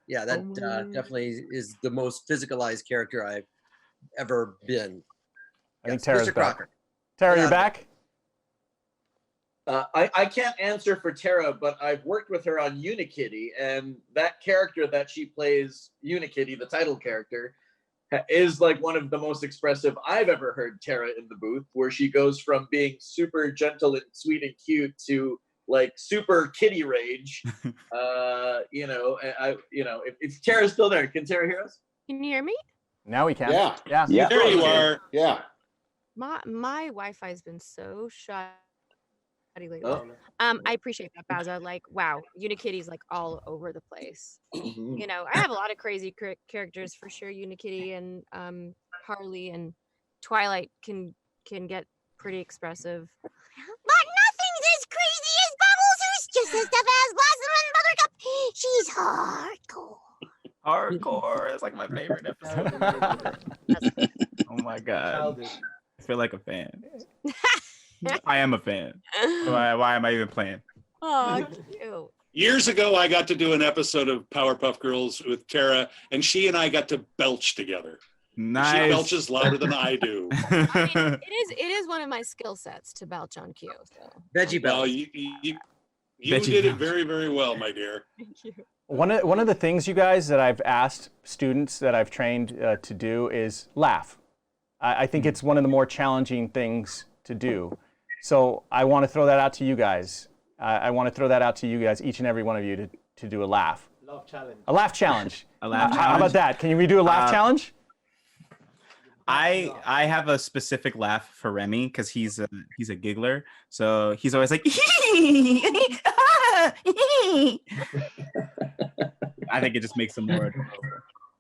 Yeah, that definitely is the most physicalized character I've ever been. I think Tara's Mr. back. Crocker. Tara, you're back? I can't answer for Tara, but I've worked with her on Unikitty, and that character that she plays, Unikitty, the title character, is like one of the most expressive I've ever heard Tara in the booth, where she goes from being super gentle and sweet and cute to like super kitty rage. If Tara's still there, can Tara hear us? Can you hear me? Now we can. Yeah. There you are. Yeah. My Wi-Fi's been so shoddy lately. Oh. I appreciate that, Bauza. Like, wow, Unikitty's like all over the place. Mhm. You know, I have a lot of crazy characters for sure. Unikitty and Harley and Twilight can get pretty expressive. But nothing's as crazy as Bubbles, who's just as tough as Blossom and Buttercup. She's hardcore. Hardcore. It's like my favorite episode. Oh my god. I feel like a fan. I am a fan. Why am I even playing? Oh, cute. Years ago, I got to do an episode of Powerpuff Girls with Tara, and she and I got to belch together. Nice. She belches louder than I do. I mean, it is one of my skill sets to belch on cue. So. Veggie Well, belch. you Veggie did it belch. very, very well, my dear. Thank you. One of the things, you guys, that I've asked students that I've trained to do is laugh. I think it's one of the more challenging things to do. So I want to throw that out to you guys. I want to throw that out to you guys, each and every one of you, to do a laugh. Laugh challenge. A laugh challenge. A laugh How challenge? about that? Can we do a laugh challenge? I have a specific laugh for Remy because he's a giggler. So he's always like, I think it just makes him more adorable.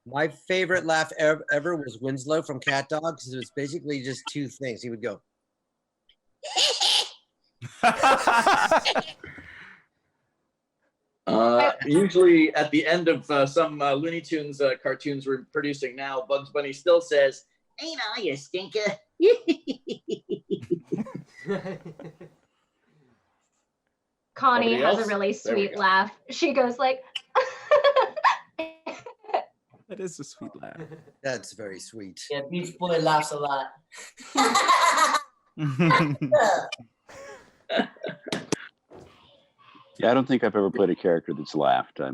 My favorite laugh ever was Winslow from Cat Dogs. It was basically just two things. He would go, Usually at the end of some Looney Tunes cartoons we're producing now, Bugs Bunny still says, "Ain't I a stinker?" Connie Nobody has a else? really There we sweet go. laugh. She goes like, That is a sweet laugh. "That's very sweet." Yeah, Beach Boy laughs a lot. Yeah, I don't think I've ever played a character that's laughed. I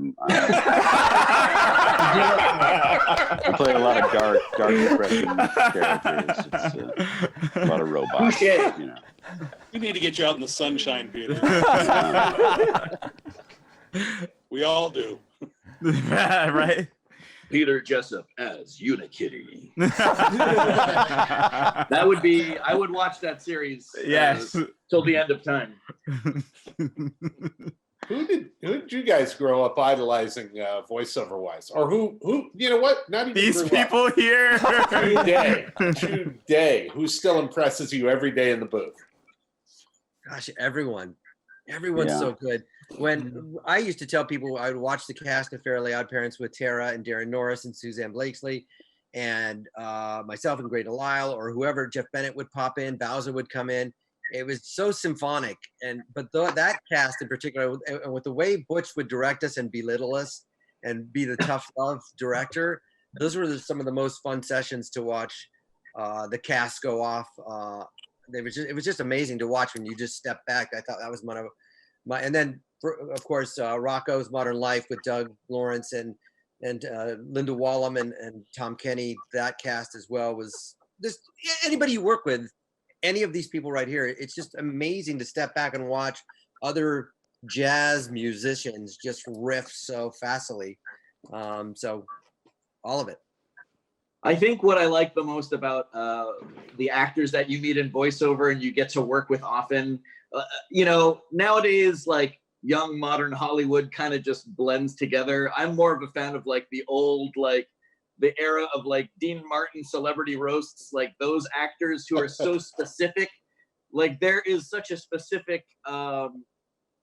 play a lot of dark expression characters. It's a lot of robots, you know. We need to get you out in the sunshine, Peter. We all do. Right? Peter Jessop as Unikitty. That would be, I would watch that series Yes. till the end of time. Who did you guys grow up idolizing voiceover wise? Or who you know what? Not even These grew up. people here. Today, who still impresses you every day in the booth? Gosh, everyone's Yeah. so good. When I used to tell people I would watch the cast of Fairly Odd Parents with Tara and Darren Norris and Suzanne Blakesley and myself and Grey Delisle or whoever, Jeff Bennett would pop in, Bauza would come in. It was so symphonic. But that cast in particular, and with the way Butch would direct us and belittle us and be the tough love director, those were some of the most fun sessions to watch the cast go off. It was just amazing to watch when you just step back. I thought that was one of my, and then of course Rocco's Modern Life with Doug Lawrence and Linda Wallum and Tom Kenny. That cast as well was just anybody you work with, any of these people right here. It's just amazing to step back and watch other jazz musicians just riff so facilely. So all of it. I think what I like the most about the actors that you meet in voiceover and you get to work with often, nowadays, like young modern Hollywood kind of just blends together. I'm more of a fan of like the old, like the era of like Dean Martin celebrity roasts, like those actors who are so specific. Like there is such a specific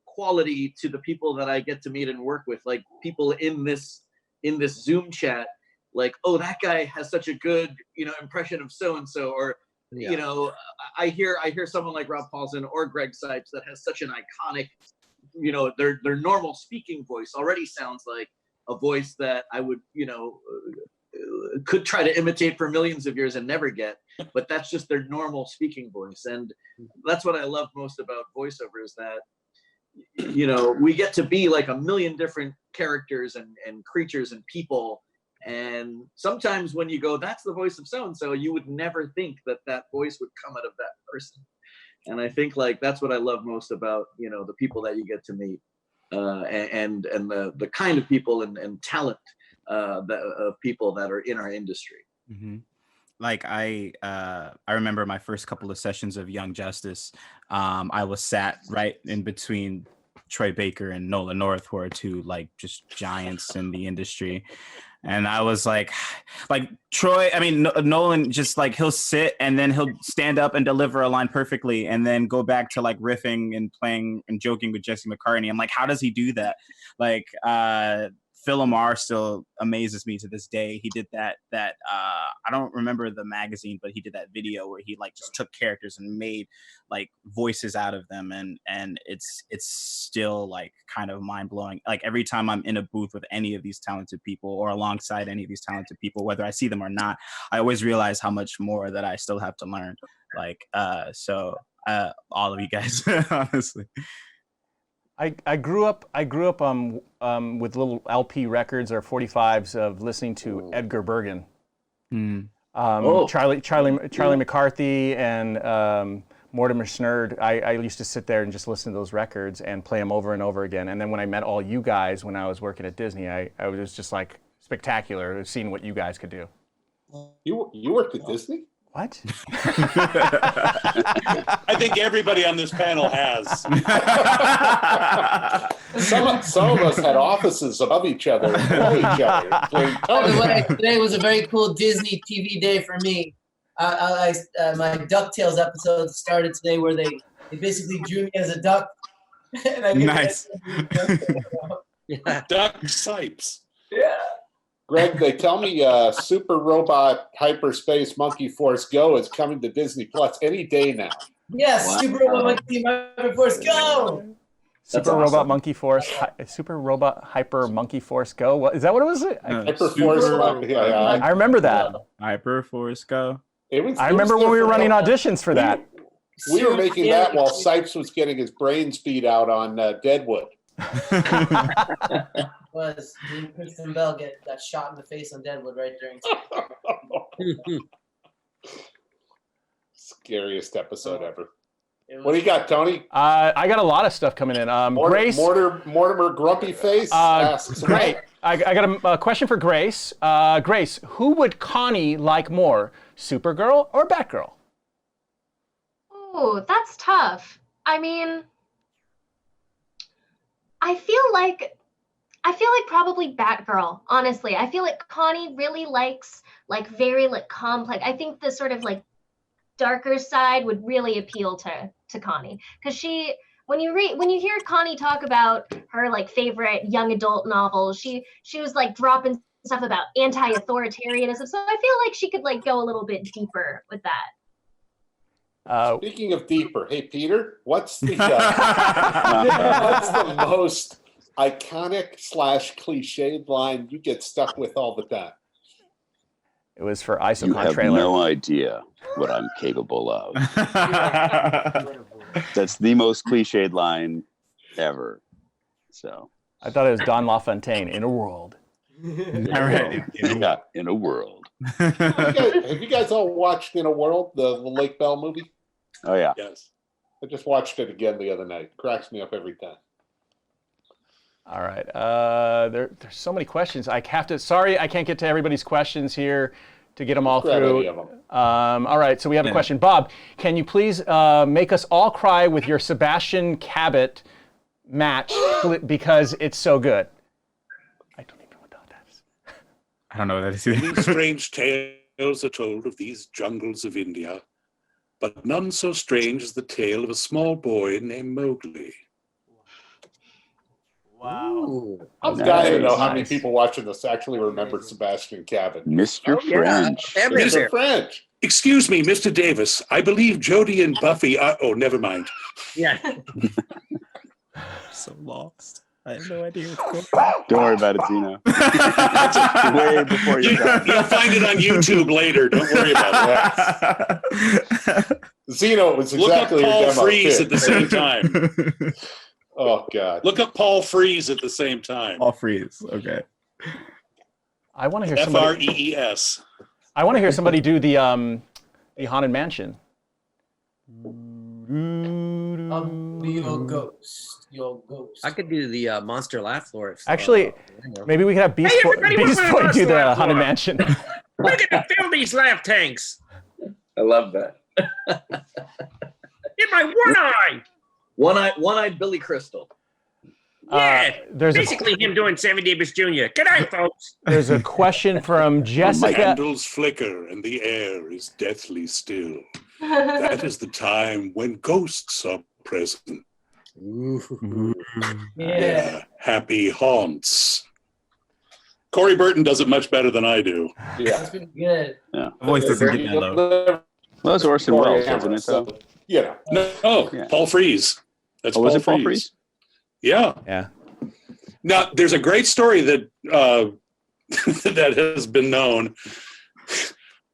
quality to the people that I get to meet and work with, like people in this Zoom chat, like, oh, that guy has such a good, impression of so-and-so, or, I hear someone like Rob Paulson or Greg Cipes that has such an iconic, their normal speaking voice already sounds like a voice that I would, could try to imitate for millions of years and never get, but that's just their normal speaking voice. And that's what I love most about voiceover is that, we get to be like a million different characters and creatures and people. And sometimes when you go, that's the voice of so-and-so, you would never think that that voice would come out of that person. And I think like that's what I love most about, the people that you get to meet, and the kind of people and talent of people that are in our industry. Mm-hmm. Like I remember my first couple of sessions of Young Justice. I was sat right in between Troy Baker and Nolan North, who are two like just giants in the industry. And I was like Nolan just like he'll sit and then he'll stand up and deliver a line perfectly and then go back to like riffing and playing and joking with Jesse McCartney. I'm like, how does he do that? Like Phil Lamar still amazes me to this day. He did that I don't remember the magazine, but he did that video where he like just took characters and made like voices out of them, and it's still like kind of mind blowing. Like every time I'm in a booth with any of these talented people or alongside any of these talented people, whether I see them or not, I always realize how much more that I still have to learn. Like so all of you guys, honestly. I grew up with little LP records or 45s of listening to Edgar Bergen, Charlie McCarthy, and Mortimer Snerd. I used to sit there and just listen to those records and play them over and over again. And then when I met all you guys when I was working at Disney, I was just like spectacular seeing what you guys could do. You worked at Disney? What? I think everybody on this panel has. Some of us had offices above each other and below each other. By the way, today was a very cool Disney TV day for me. My DuckTales episode started today where they basically drew me as a duck. And I nice. Duck Cipes. Yeah. Greg, they tell me Super Robot Hyperspace Monkey Force Go is coming to Disney Plus any day now. Yes, wow. Super Robot Monkey Force Go! Super Robot Monkey Force, Super Robot Hyper Monkey Force Go. What is that? What was it? Hyper Force. I remember that. Hyper Force Go. I remember when we were running auditions for that. We were making that while Cipes was getting his brains beat out on Deadwood. Was Kristen Bell got shot in the face on Deadwood right during scariest episode ever. What do you got, Tony? I got a lot of stuff coming in. Grace Mortimer Grumpy Face asks, great. I got a question for Grace. Grace, who would Connie like more, Supergirl or Batgirl? Oh, that's tough. I mean, I feel like probably Batgirl, honestly. I feel like Connie really likes like very like complex. I think the sort of like darker side would really appeal to Connie, because when you hear Connie talk about her like favorite young adult novels, she was like dropping stuff about anti-authoritarianism. So I feel like she could like go a little bit deeper with that. Speaking of deeper, hey Peter, what's the most iconic / cliched line you get stuck with all the time? It was for ISOCON You have trailer. no idea what I'm capable of. That's the most cliched line ever. So I thought it was Don LaFontaine, in a world. Yeah, in a world. Have you guys all watched In a World, the Lake Bell movie? Oh yeah. Yes. I just watched it again the other night. Cracks me up every time. All right. There's so many questions. Sorry, I can't get to everybody's questions here to get them all through. All right, so we have a question. Bob, can you please make us all cry with your Sebastian Cabot match because it's so good. I don't even know what that is. I don't know what that is either. Many strange tales are told of these jungles of India, but none so strange as the tale of a small boy named Mowgli. Wow. I'm dying to know how many people watching this actually remember Sebastian Cabot. Mr. French. Mr. French. Excuse me, Mr. Davis. I believe Jodie and Buffy are... Oh, never mind. Yeah. So lost. I have no idea what's going on. Don't worry about it, Zeno. Way before you die. You'll find it on YouTube later. Don't worry about it. Zeno was exactly Look up Paul your demo, Freeze too. at the same time. Oh, God. Look up Paul Freeze at the same time. Paul Freeze. Okay. I want to hear somebody. Frees. I want to hear somebody do the Haunted Mansion. Your ghost. I could do the monster laugh floor. Actually, maybe we could have Beast Boy do the Haunted Mansion. We're gonna fill these laugh tanks. I love that. In my one eye. One-eyed Billy Crystal. Yeah, there's basically him doing Sammy Davis Jr. Good night, folks. There's a question from Jessica. Candles flicker and the air is deathly still. That is the time when ghosts are present. Yeah. Happy haunts. Corey Burton does it much better than I do. Yeah. That's pretty good. Yeah. Voice doesn't get that low. Well, that's Orson Welles, isn't it? Though? Yeah. No, Yeah. Paul Freeze. That's Was it Paul Freeze? Yeah. Yeah. Now, there's a great story that that has been known.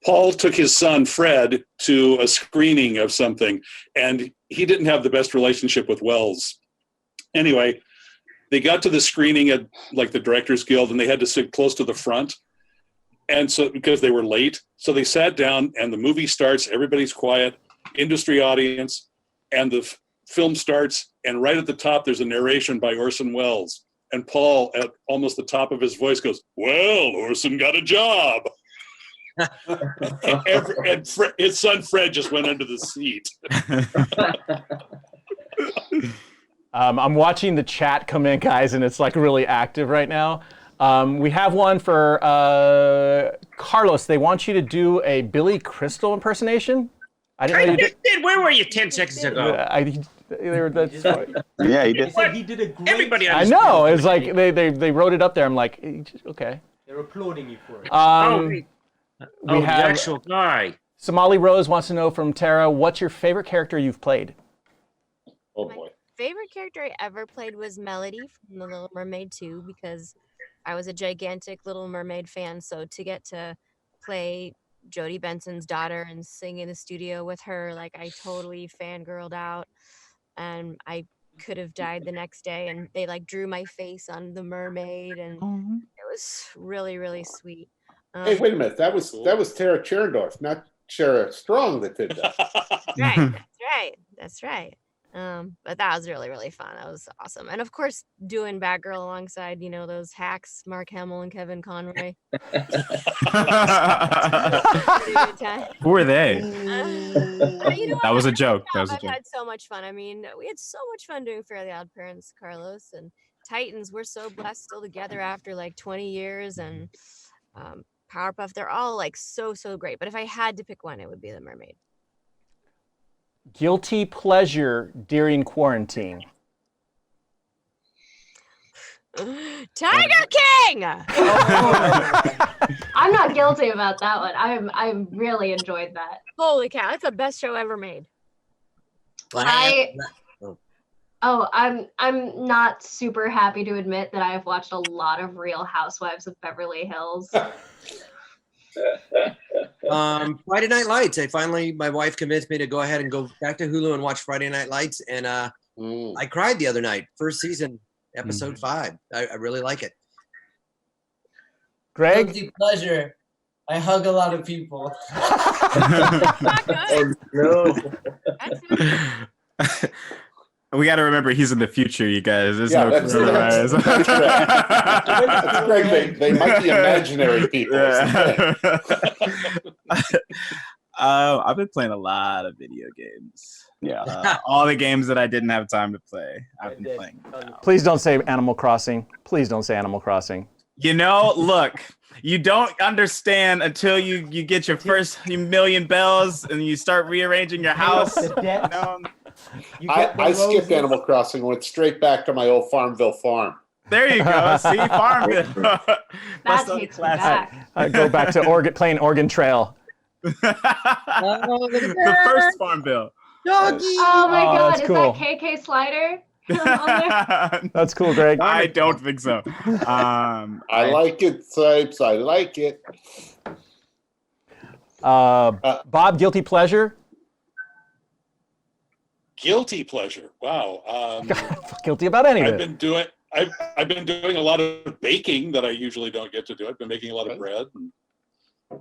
Paul took his son Fred to a screening of something, and he didn't have the best relationship with Wells. Anyway, they got to the screening at like the Directors Guild, and they had to sit close to the front, and so because they were late, so they sat down, and the movie starts. Everybody's quiet, industry audience, and the film starts, and right at the top there's a narration by Orson Welles, and Paul at almost the top of his voice goes, "Well, Orson got a job." and his son Fred just went under the seat. I'm watching the chat come in, guys, and it's like really active right now. We have one for Carlos. They want you to do a Billy Crystal impersonation. I didn't know you did. Where were you 10 seconds ago? That's fine. Yeah, he did. He did a great. Everybody I know. It's like they wrote it up there. I'm like, okay. They're applauding you for it. We have the actual guy. Somali Rose wants to know from Tara, what's your favorite character you've played? Oh boy. Favorite character I ever played was Melody from The Little Mermaid 2 because I was a gigantic Little Mermaid fan. So to get to play Jodie Benson's daughter and sing in the studio with her, like I totally fangirled out, and I could have died the next day. And they like drew my face on the mermaid, and it was really, really sweet. Hey, wait a minute. That was Tara Cherndorf, not Shara Strong that did that. That's right. But that was really, really fun. That was awesome. And of course, doing Batgirl alongside, those hacks, Mark Hamill and Kevin Conroy. Who were they? That was a joke. I've had so much fun. I mean, we had so much fun doing Fairly Odd Parents, Carlos, and Titans. We're so blessed still together after like 20 years, and PowerPuff. They're all like so great. But if I had to pick one, it would be The Mermaid. Guilty pleasure during quarantine. Tiger King. I'm not guilty about that one. I really enjoyed that. Holy cow! It's the best show ever made. I'm not super happy to admit that I have watched a lot of Real Housewives of Beverly Hills. Friday Night Lights. My wife convinced me to go ahead and go back to Hulu and watch Friday Night Lights, and I cried the other night. First season, episode 5. I really like it. Greg? Guilty pleasure. I hug a lot of people. Oh, no. We got to remember he's in the future, you guys. There's Yeah, no that's coronavirus. That's Greg. They might be imaginary people. Yeah. I've been playing a lot of video games. Yeah. All the games that I didn't have time to play, I've been playing. Please don't say Animal Crossing. Please don't say Animal Crossing. You know, look, you don't understand until you get your first million bells and you start rearranging your house. I skipped Animal Crossing, went straight back to my old Farmville farm. There you go. See, Farmville. That takes me back. Go back to playing Oregon Trail. The first Farmville. Doggy! Oh my God, that's is cool. that KK Slider on there? That's cool, Greg. I don't think so. I like it, Cipes. I like it. Bob, guilty pleasure? Guilty pleasure. Wow. Guilty about anything. I've been doing a lot of baking that I usually don't get to do. I've been making a lot of bread.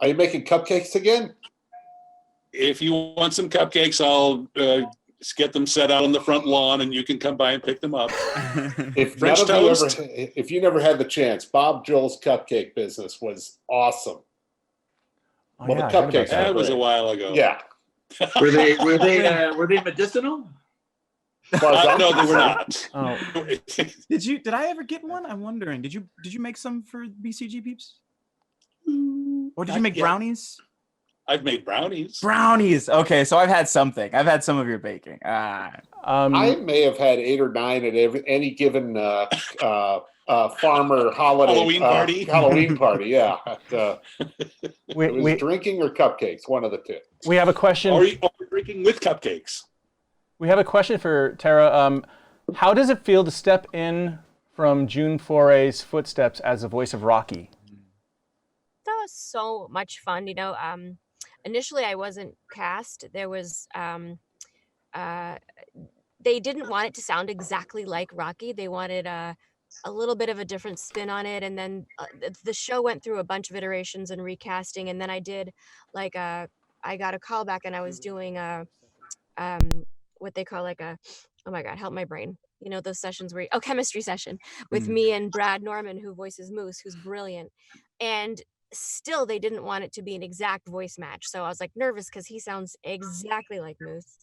Are you making cupcakes again? If you want some cupcakes, I'll get them set out on the front lawn, and you can come by and pick them up. If French toast. if you never had the chance, Bob Joel's cupcake business was awesome. Oh, well, yeah, the I heard about cupcakes. That was a while ago. Yeah. Were they medicinal? No, they were not. Oh. Did I ever get one? I'm wondering. Did you make some for BCG peeps? Or did you make brownies? I've made brownies. Brownies. Okay, so I've had something. I've had some of your baking. I may have had 8 or 9 at any given farmer holiday Halloween party. Halloween party, yeah. It was we drinking or cupcakes, one of the two. We have a question. Or drinking with cupcakes. We have a question for Tara. How does it feel to step in from June Foray's footsteps as the voice of Rocky? That was so much fun. You know, initially I wasn't cast. There was, they didn't want it to sound exactly like Rocky. They wanted a little bit of a different spin on it. And then the show went through a bunch of iterations and recasting. And then I did like I got a call back and I was doing what they call like oh my God, help my brain. You know, those sessions where, chemistry session with me and Brad Norman, who voices Moose, who's brilliant. And still they didn't want it to be an exact voice match. So I was like nervous because he sounds exactly like Moose.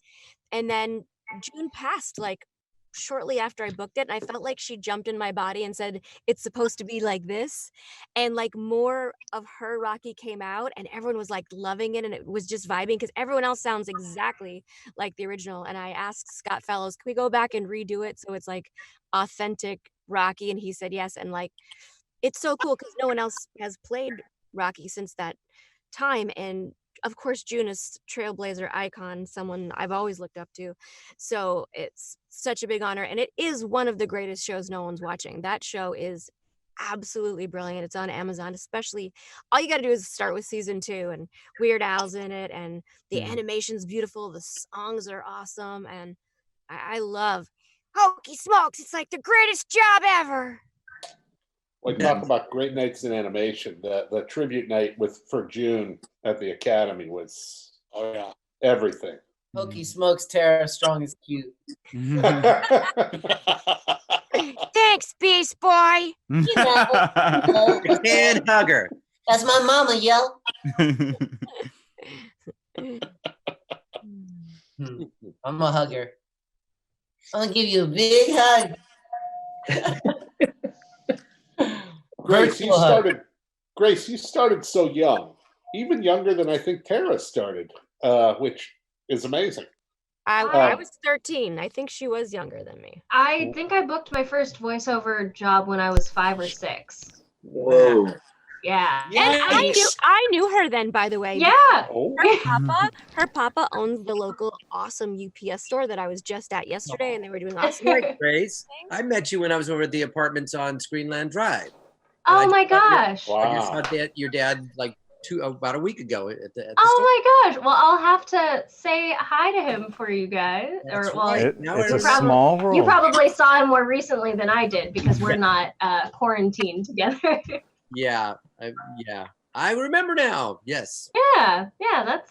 And then June passed like shortly after I booked it. And I felt like she jumped in my body and said, it's supposed to be like this. And like more of her Rocky came out and everyone was like loving it. And it was just vibing because everyone else sounds exactly like the original. And I asked Scott Fellows, can we go back and redo it? So it's like authentic Rocky. And he said, yes. And like, it's so cool because no one else has played Rocky since that time. And of course, June is trailblazer icon, someone I've always looked up to. So it's such a big honor. And it is one of the greatest shows no one's watching. That show is absolutely brilliant. It's on Amazon, especially all you got to do is start with season 2 and Weird Al's in it. And the animation's beautiful. The songs are awesome. And I love Hokey Smokes. It's like the greatest job ever. Like talk about great nights in animation. The tribute night for June at the Academy was everything. Hokey Smokes, Tara Strong is cute. Thanks, Beast Boy. You know. And hug her. That's my mama, yo. I'm a hugger. I'm gonna give you a big hug. Grace, you started so young, even younger than I think Tara started, which is amazing. I was 13. I think she was younger than me. I think I booked my first voiceover job when I was 5 or 6. Whoa. Yeah. And I knew her then, by the way. Yeah. Her papa owns the local awesome UPS store that I was just at yesterday, and they were doing awesome Right, Grace. I met you when I was over at the apartments on Screenland Drive. Oh my gosh. I just saw your dad like about a week ago at the store. Oh my gosh. Well, I'll have to say hi to him for you guys. It's a small world. You probably saw him more recently than I did because we're not quarantined together. Yeah. I remember now. Yes. Yeah,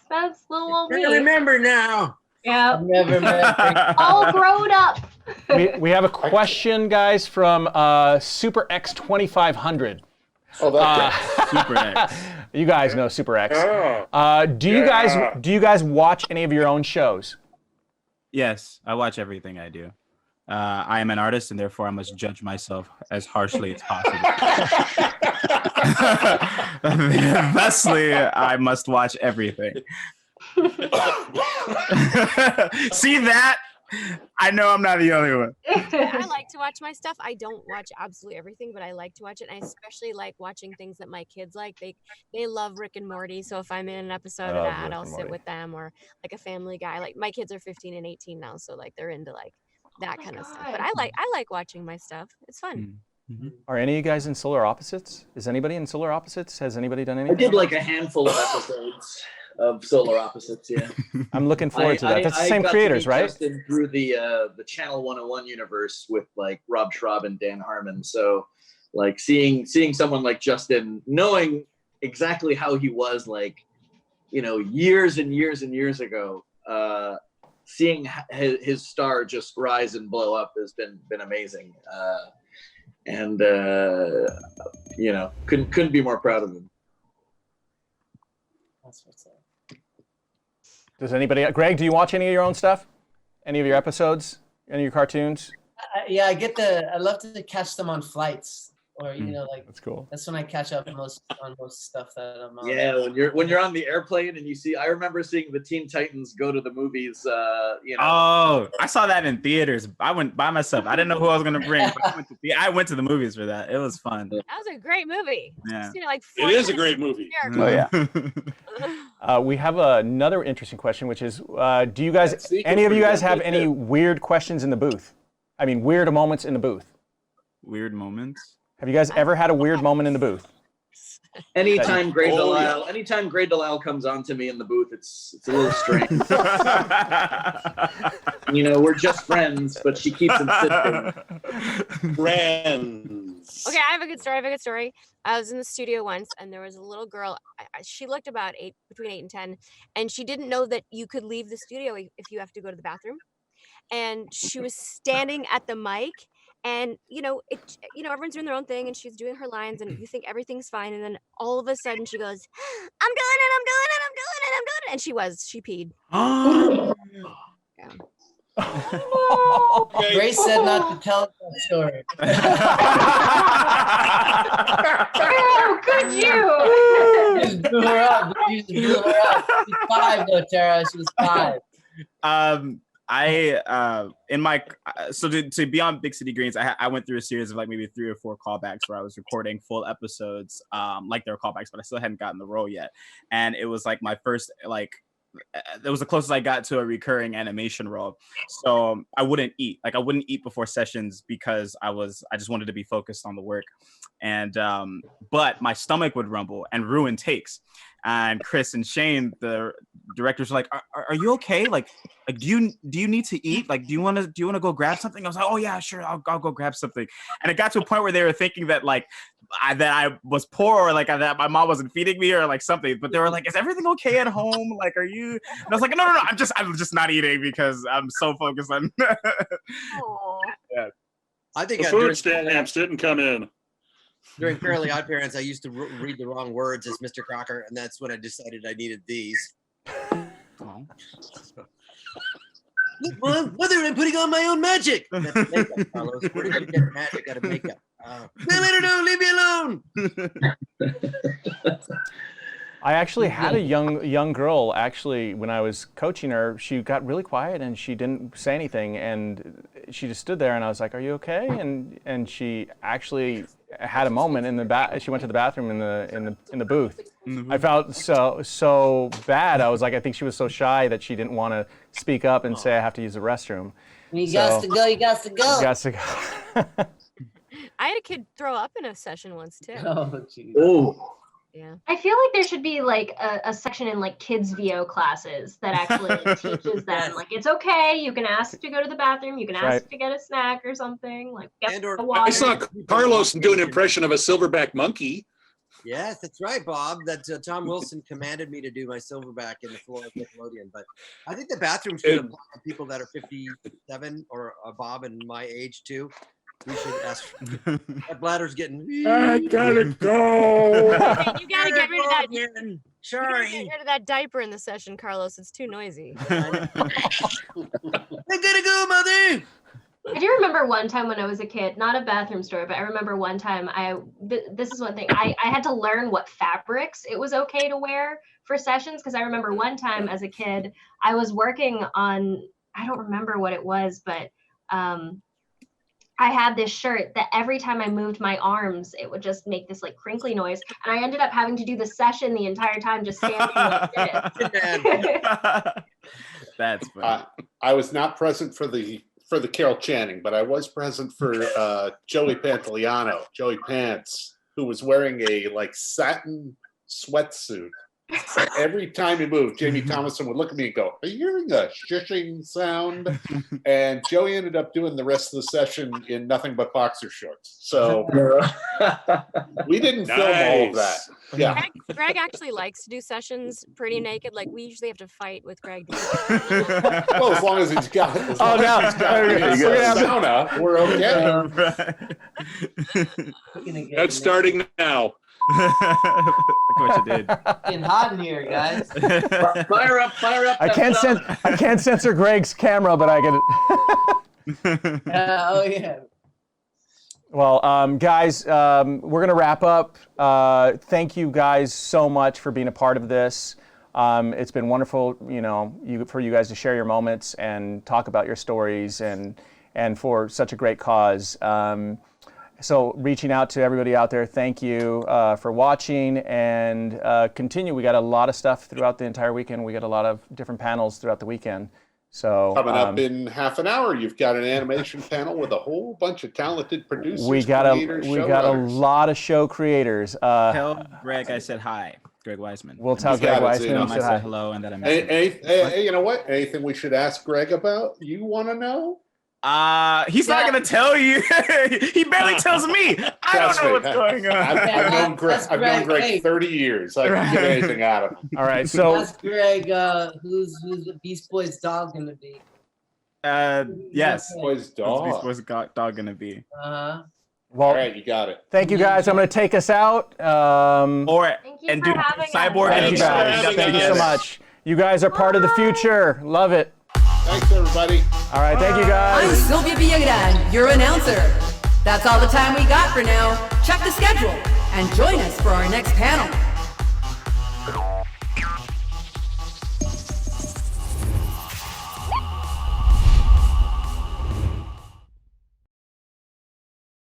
that's little old me. I remember now. Yeah. Never met. All grown up. we have a question, guys, from Super X 2500. Oh, that's Super X. You guys know Super X. Yeah. Do you guys watch any of your own shows? Yes, I watch everything I do. I am an artist, and therefore I must judge myself as harshly as possible. Thusly, I must watch everything. See that? I know I'm not the only one. I like to watch my stuff. I don't watch absolutely everything, but I like to watch it. I especially like watching things that my kids like. They love Rick and Morty, so if I'm in an episode of that, I'll sit with them, or like a Family Guy. Like my kids are 15 and 18 now, so like they're into like that kind of stuff. But I like watching my stuff. It's fun. Are any of you guys in Solar Opposites? Is anybody in Solar Opposites? Has anybody done anything? I did like a handful of episodes of Solar Opposites. Yeah, I'm looking forward to that. That's the same creators, right? Justin through the Channel 101 universe with like Rob Schraub and Dan Harmon. So, like seeing someone like Justin, knowing exactly how he was, like, you know, years and years and years ago, seeing his star just rise and blow up has been amazing. And you know, couldn't be more proud of him. That's what's up. Does anybody, Greg, do you watch any of your own stuff? Any of your episodes? Any of your cartoons? Yeah, I love to catch them on flights, or you know, like that's cool. That's when I catch up on most stuff that I'm on. Yeah, when you're on the airplane and you see, I remember seeing the Teen Titans go to the movies. You know. Oh, I saw that in theaters. I went by myself. I didn't know who I was gonna bring. But I went to the movies for that. It was fun. That was a great movie. Yeah. I've seen it like It is a great movie. Oh yeah. We have another interesting question, which is, do you guys, any of you guys have any weird questions in the booth? I mean, weird moments in the booth. Weird moments? Have you guys ever had a weird moment in the booth? Anytime Grey Delisle comes on to me in the booth, it's a little strange. You know, we're just friends, but she keeps insisting. Friends. Okay, I have a good story. I was in the studio once, and there was a little girl. She looked about between 8 and 10, and she didn't know that you could leave the studio if you have to go to the bathroom. And she was standing at the mic, and everyone's doing their own thing, and she's doing her lines, and you think everything's fine, and then all of a sudden she goes, "I'm doing it," and she peed. Yeah. Grace said not to tell that story. How could you? You just blew her up. She's 5 though, Tara. She was 5. To be on Big City Greens, I went through a series of like maybe 3 or 4 callbacks where I was recording full episodes, like they were callbacks, but I still hadn't gotten the role yet. And it was like my first, like, it was the closest I got to a recurring animation role. So I wouldn't eat. Like I wouldn't eat before sessions because I just wanted to be focused on the work. And but my stomach would rumble and ruin takes. And Chris and Shane, the directors, were like, "Are you okay? Like do you need to eat? Like do you want to go grab something?" I was like, "Oh yeah, sure, I'll go grab something." And it got to a point where they were thinking that like that I was poor, or like that my mom wasn't feeding me, or like something. But they were like, "Is everything okay at home? Like, are you?" And I was like, "No, I'm just not eating because I'm so focused on." Yeah. I think the food stamps didn't come in. During Fairly Odd Parents, I used to read the wrong words as Mr. Crocker, and that's when I decided I needed these. Oh. Look, Mom, I'm putting on my own magic. That's makeup, Carlos. Where did you get magic out of makeup? No, let her know. Leave me alone. I actually had a young girl, actually, when I was coaching her, she got really quiet and she didn't say anything, and she just stood there, and I was like, "Are you okay?" And she actually had a moment in she went to the bathroom in the booth. I felt so bad. I was like, I think she was so shy that she didn't want to speak up and say I have to use the restroom. You got to go. You got to go. You got to go. I had a kid throw up in a session once too. Oh, geez. Oh. Yeah. I feel like there should be like a section in like kids VO classes that actually teaches them like it's okay, you can ask to go to the bathroom, you can ask to get a snack or something, like get the water. I saw Carlos do an impression of a silverback monkey. Yes, that's right, Bob. That Tom Wilson commanded me to do my silverback in the floor of Nickelodeon. But I think the bathroom should apply to people that are 57 or Bob and my age too. We should ask. That bladder's getting. I gotta go. You gotta get rid of that. Sorry. Get rid of that diaper in the session, Carlos. It's too noisy. I gotta go, mother. I do remember one time when I was a kid, not a bathroom story, but I remember one time this is one thing, I had to learn what fabrics it was okay to wear for sessions, because I remember one time as a kid, I was working on, I don't remember what it was, but I had this shirt that every time I moved my arms, it would just make this like crinkly noise. And I ended up having to do the session the entire time just standing like this. That's funny. I was not present for the Carol Channing, but I was present for Joey Pantoliano, Joey Pants, who was wearing a like satin sweatsuit. Every time he moved, Jamie Thomason would look at me and go, "Are you hearing a shushing sound?" And Joey ended up doing the rest of the session in nothing but boxer shorts. So we didn't film all of that. Yeah. Greg actually likes to do sessions pretty naked. Like we usually have to fight with Greg. Well, as long as he's got it. Sauna, we're okay. That's starting now. Look what you did. Getting hot in here, guys. Fire up. I can't censor Greg's camera, but I can. Oh yeah. Well, guys, we're gonna wrap up. Thank you guys so much for being a part of this. It's been wonderful, for you guys to share your moments and talk about your stories and for such a great cause. So reaching out to everybody out there, thank you for watching, and continue. We got a lot of stuff throughout the entire weekend. We got a lot of different panels throughout the weekend. So coming up in half an hour, you've got an animation panel with a whole bunch of talented producers. We got a lot of show creators. Tell Greg I said hi. Greg Wiseman. We'll tell Greg Wiseman I said hello and that I met him. Hey, you know what? Anything we should ask Greg about? You want to know? He's not gonna tell you. He barely tells me. I don't know what's going on. I've known Greg 30 years. I can get anything out of him. All right, so ask Greg, who's the Beast Boy's dog gonna be? Yes. Beast Boy's dog. Beast Boy's dog gonna be. Uh-huh. Well, all right, you got it. Thank you guys. I'm gonna take us out. Do Cyborg. Thank you guys. Thank you so much. You guys are part of the future. Love it. Thanks, everybody. All right, thank you guys. I'm Sylvia Villagran, your announcer. That's all the time we got for now. Check the schedule and join us for our next panel.